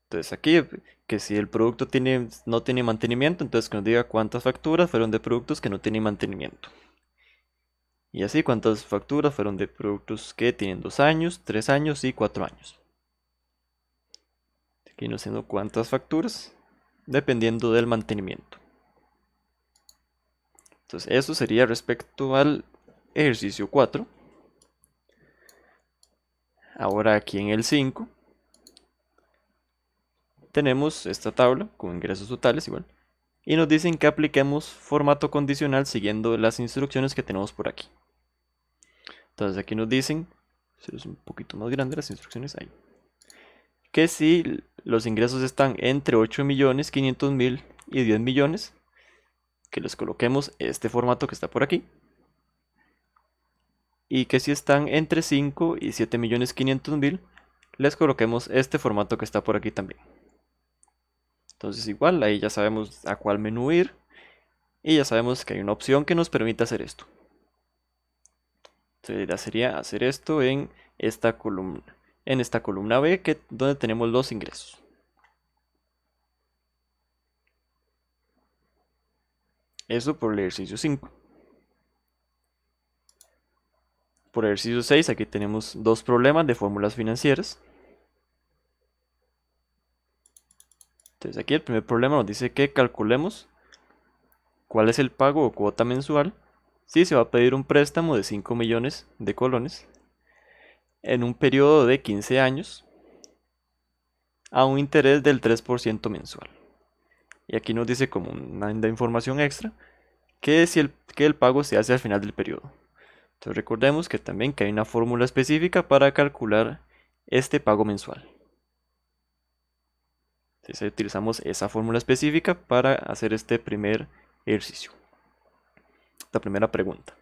Entonces aquí, que si el producto no tiene mantenimiento, entonces que nos diga cuántas facturas fueron de productos que no tienen mantenimiento. Y así cuántas facturas fueron de productos que tienen 2 años, 3 años y 4 años. Aquí nos diciendo cuántas facturas, dependiendo del mantenimiento. Entonces eso sería respecto al ejercicio 4. Ahora aquí en el 5 tenemos esta tabla con ingresos totales igual. Y nos dicen que apliquemos formato condicional siguiendo las instrucciones que tenemos por aquí. Entonces aquí nos dicen, es un poquito más grande las instrucciones ahí, que si los ingresos están entre 8.500.000 y 10 millones, que les coloquemos este formato que está por aquí. Y que si están entre 5 y 7.500.000, les coloquemos este formato que está por aquí también. Entonces igual, ahí ya sabemos a cuál menú ir. Y ya sabemos que hay una opción que nos permite hacer esto. Entonces la idea sería hacer esto en esta columna. En esta columna B, donde tenemos los ingresos. Eso por el ejercicio 5. Por el ejercicio 6, aquí tenemos dos problemas de fórmulas financieras. Entonces aquí el primer problema nos dice que calculemos cuál es el pago o cuota mensual si se va a pedir un préstamo de 5 millones de colones en un periodo de 15 años a un interés del 3% mensual. Y aquí nos dice como una información extra que el pago se hace al final del periodo. Entonces recordemos que también que hay una fórmula específica para calcular este pago mensual. Entonces utilizamos esa fórmula específica para hacer este primer ejercicio. La primera pregunta.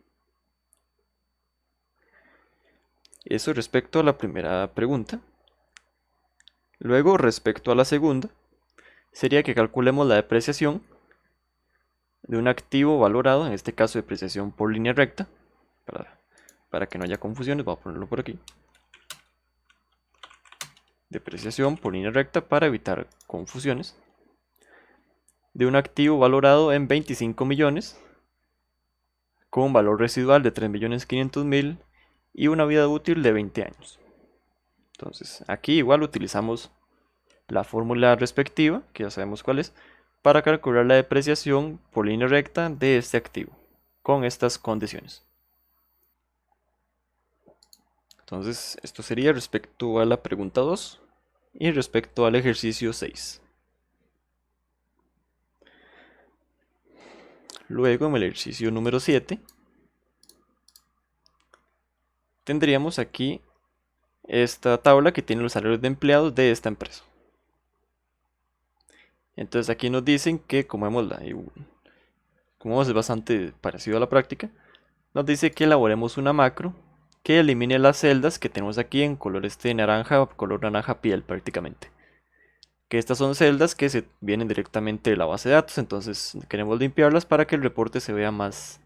Eso respecto a la primera pregunta. Luego, respecto a la segunda, sería que calculemos la depreciación de un activo valorado, en este caso depreciación por línea recta, para para que no haya confusiones, voy a ponerlo por aquí. Depreciación por línea recta para evitar confusiones. De un activo valorado en 25 millones, con un valor residual de 3.500.000 y una vida útil de 20 años. Entonces, aquí igual utilizamos la fórmula respectiva, que ya sabemos cuál es, para calcular la depreciación por línea recta de este activo, con estas condiciones. Entonces, esto sería respecto a la pregunta 2 y respecto al ejercicio 6. Luego, en el ejercicio número 7, tendríamos aquí esta tabla que tiene los salarios de empleados de esta empresa. Entonces aquí nos dicen que, como vemos es bastante parecido a la práctica, nos dice que elaboremos una macro que elimine las celdas que tenemos aquí en color naranja, color naranja piel prácticamente. Que estas son celdas que se vienen directamente de la base de datos, entonces queremos limpiarlas para que el reporte se vea más,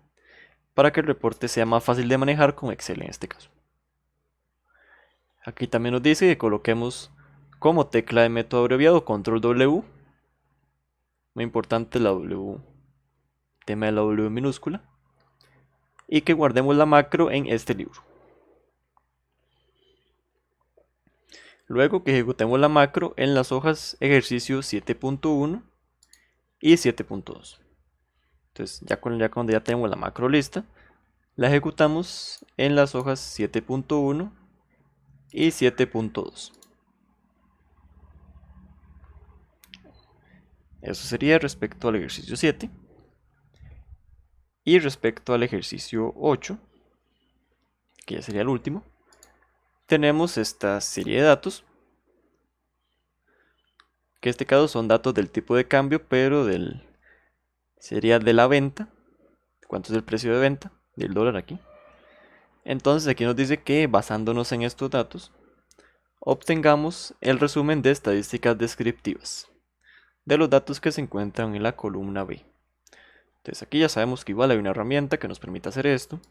sea más fácil de manejar con Excel en este caso. Aquí también nos dice que coloquemos como tecla de método abreviado control W. Muy importante la W, tema de la W minúscula. Y que guardemos la macro en este libro. Luego que ejecutemos la macro en las hojas ejercicio 7.1 y 7.2. Entonces ya cuando ya tenemos la macro lista, la ejecutamos en las hojas 7.1 y 7.2. Eso sería respecto al ejercicio 7. Y respecto al ejercicio 8, que ya sería el último, tenemos esta serie de datos, que en este caso son datos del tipo de cambio, pero sería de la venta. ¿Cuánto es el precio de venta del dólar aquí? Entonces aquí nos dice que basándonos en estos datos, obtengamos el resumen de estadísticas descriptivas de los datos que se encuentran en la columna B. Entonces aquí ya sabemos que igual hay una herramienta que nos permite hacer esto.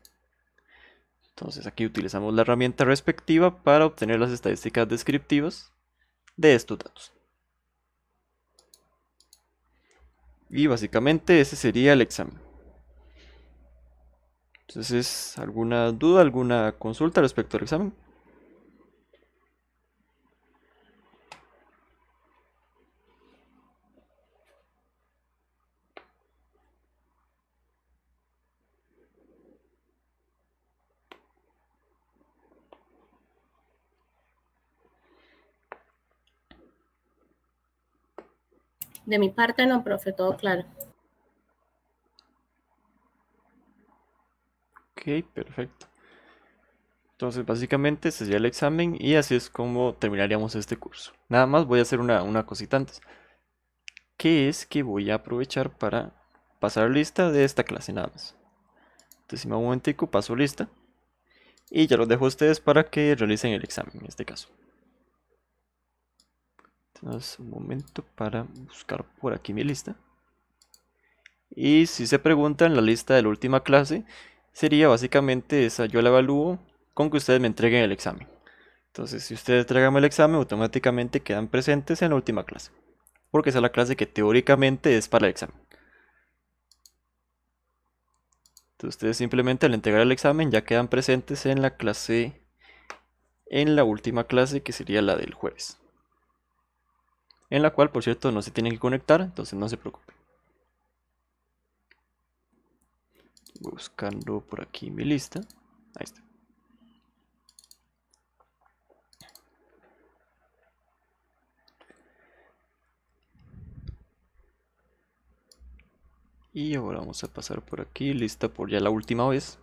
Entonces aquí utilizamos la herramienta respectiva para obtener las estadísticas descriptivas de estos datos. Y básicamente ese sería el examen. Entonces, ¿alguna duda, alguna consulta respecto al examen? De mi parte no, profe, todo claro. Ok, perfecto. Entonces básicamente ese sería el examen y así es como terminaríamos este curso. Nada más voy a hacer una cosita antes, que es que voy a aprovechar para pasar lista de esta clase nada más. Entonces si me da un momentico, paso lista y ya los dejo a ustedes para que realicen el examen en este caso. Entonces un momento para buscar por aquí mi lista. Y si se preguntan, la lista de la última clase sería básicamente esa, yo la evalúo con que ustedes me entreguen el examen. Entonces, si ustedes entregan el examen, automáticamente quedan presentes en la última clase, porque esa es la clase que teóricamente es para el examen. Entonces, ustedes simplemente al entregar el examen ya quedan presentes en la clase, en la última clase que sería la del jueves, en la cual, por cierto, no se tienen que conectar, entonces no se preocupen. Buscando por aquí mi lista. Ahí está. Y ahora vamos a pasar por aquí, lista por ya la última vez.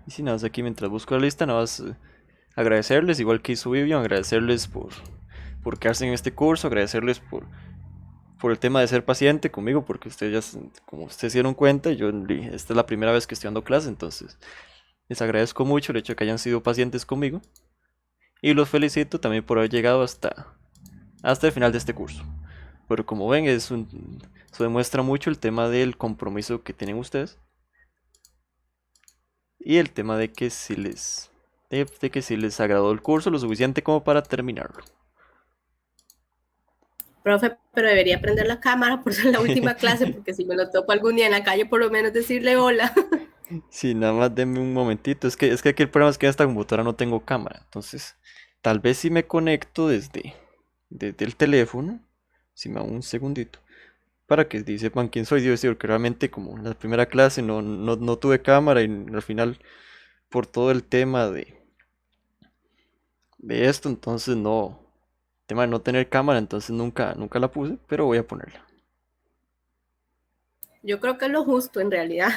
Y si nada más aquí mientras busco la lista, nada más agradecerles, igual que hizo Vivian, agradecerles por quedarse en este curso, agradecerles por el tema de ser paciente conmigo, porque ustedes ya, como ustedes se dieron cuenta, esta es la primera vez que estoy dando clase, entonces les agradezco mucho el hecho de que hayan sido pacientes conmigo. Y los felicito también por haber llegado hasta el final de este curso. Pero como ven, Eso demuestra mucho el tema del compromiso que tienen ustedes y el tema de que de que si les agradó el curso lo suficiente como para terminarlo. Profe, pero debería prender la cámara por ser la última clase, porque si me lo topo algún día en la calle, por lo menos decirle hola. Sí, nada más denme un momentito. Es que aquí el problema es que en esta computadora no tengo cámara. Entonces, tal vez si me conecto desde el teléfono, si me da un segundito, para que sepan quién soy. Yo decir que realmente como en la primera clase no tuve cámara y al final por todo el tema de esto, entonces no, tema de no tener cámara, entonces nunca la puse, pero voy a ponerla. Yo creo que es lo justo en realidad.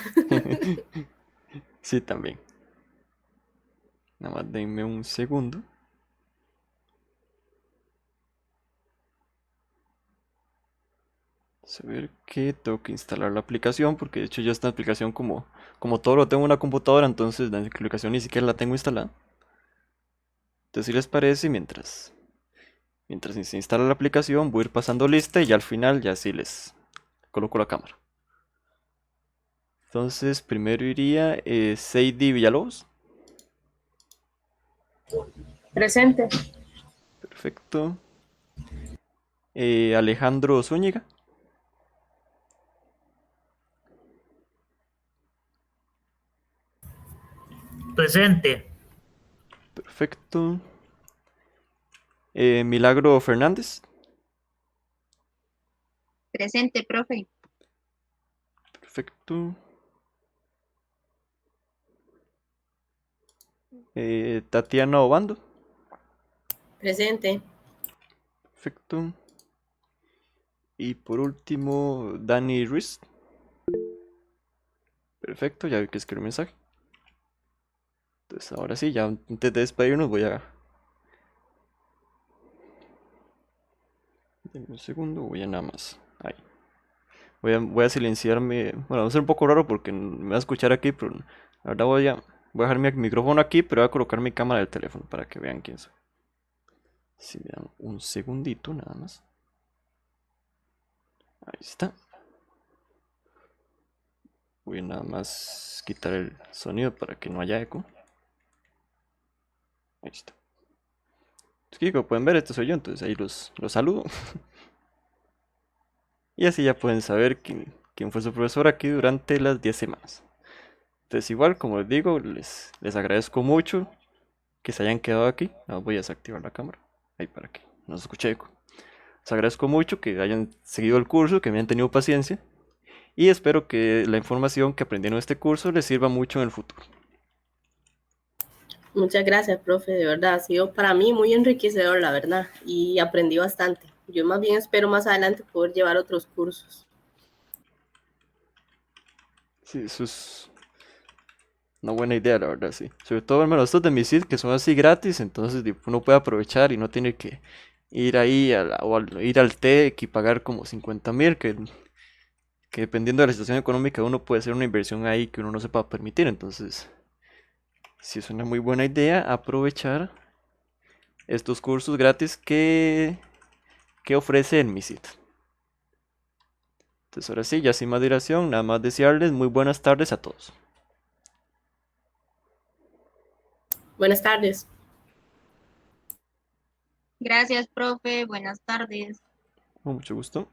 Sí, también. Nada más denme un segundo. Saber que tengo que instalar la aplicación, porque de hecho ya esta aplicación como todo lo tengo en una computadora, entonces la aplicación ni siquiera la tengo instalada. Entonces si les parece, mientras se instala la aplicación, voy a ir pasando lista y ya al final ya sí les coloco la cámara. Entonces primero iría Seidy Villalobos. Presente. Perfecto. Alejandro Zúñiga. Presente. Perfecto. Milagro Fernández. Presente, profe. Perfecto. Tatiana Obando. Presente. Perfecto. Y por último, Dani Ruiz. Perfecto, ya vi que escribió un mensaje. Entonces ahora sí, ya antes de despedirnos denme un segundo, voy a nada más. Ahí. Voy a silenciarme. Bueno, va a ser un poco raro porque me va a escuchar aquí, pero la verdad voy a dejar mi micrófono aquí, pero voy a colocar mi cámara del teléfono para que vean quién soy. Si me dan un segundito nada más. Ahí está. Voy a nada más quitar el sonido para que no haya eco. Ahí está. Entonces, como pueden ver, este soy yo, entonces ahí los saludo. Y así ya pueden saber quién fue su profesor aquí durante las 10 semanas. Entonces igual, como les digo, les agradezco mucho que se hayan quedado aquí. Ahora voy a desactivar la cámara, ahí para que no se escuche eco. Les agradezco mucho que hayan seguido el curso, que me hayan tenido paciencia. Y espero que la información que aprendieron en este curso les sirva mucho en el futuro. Muchas gracias, profe. De verdad, ha sido para mí muy enriquecedor, la verdad. Y aprendí bastante. Yo más bien espero más adelante poder llevar otros cursos. Sí, eso es una buena idea, la verdad, sí. Sobre todo, al menos estos de Misit que son así gratis, entonces uno puede aprovechar y no tiene que ir ahí ir al TEC y pagar como 50.000, que dependiendo de la situación económica uno puede hacer una inversión ahí que uno no se pueda permitir. Entonces, sí es una muy buena idea aprovechar estos cursos gratis que ofrece el Misit. Entonces, ahora sí, ya sin más dilación, nada más desearles muy buenas tardes a todos. Buenas tardes. Gracias, profe. Buenas tardes. Con mucho gusto.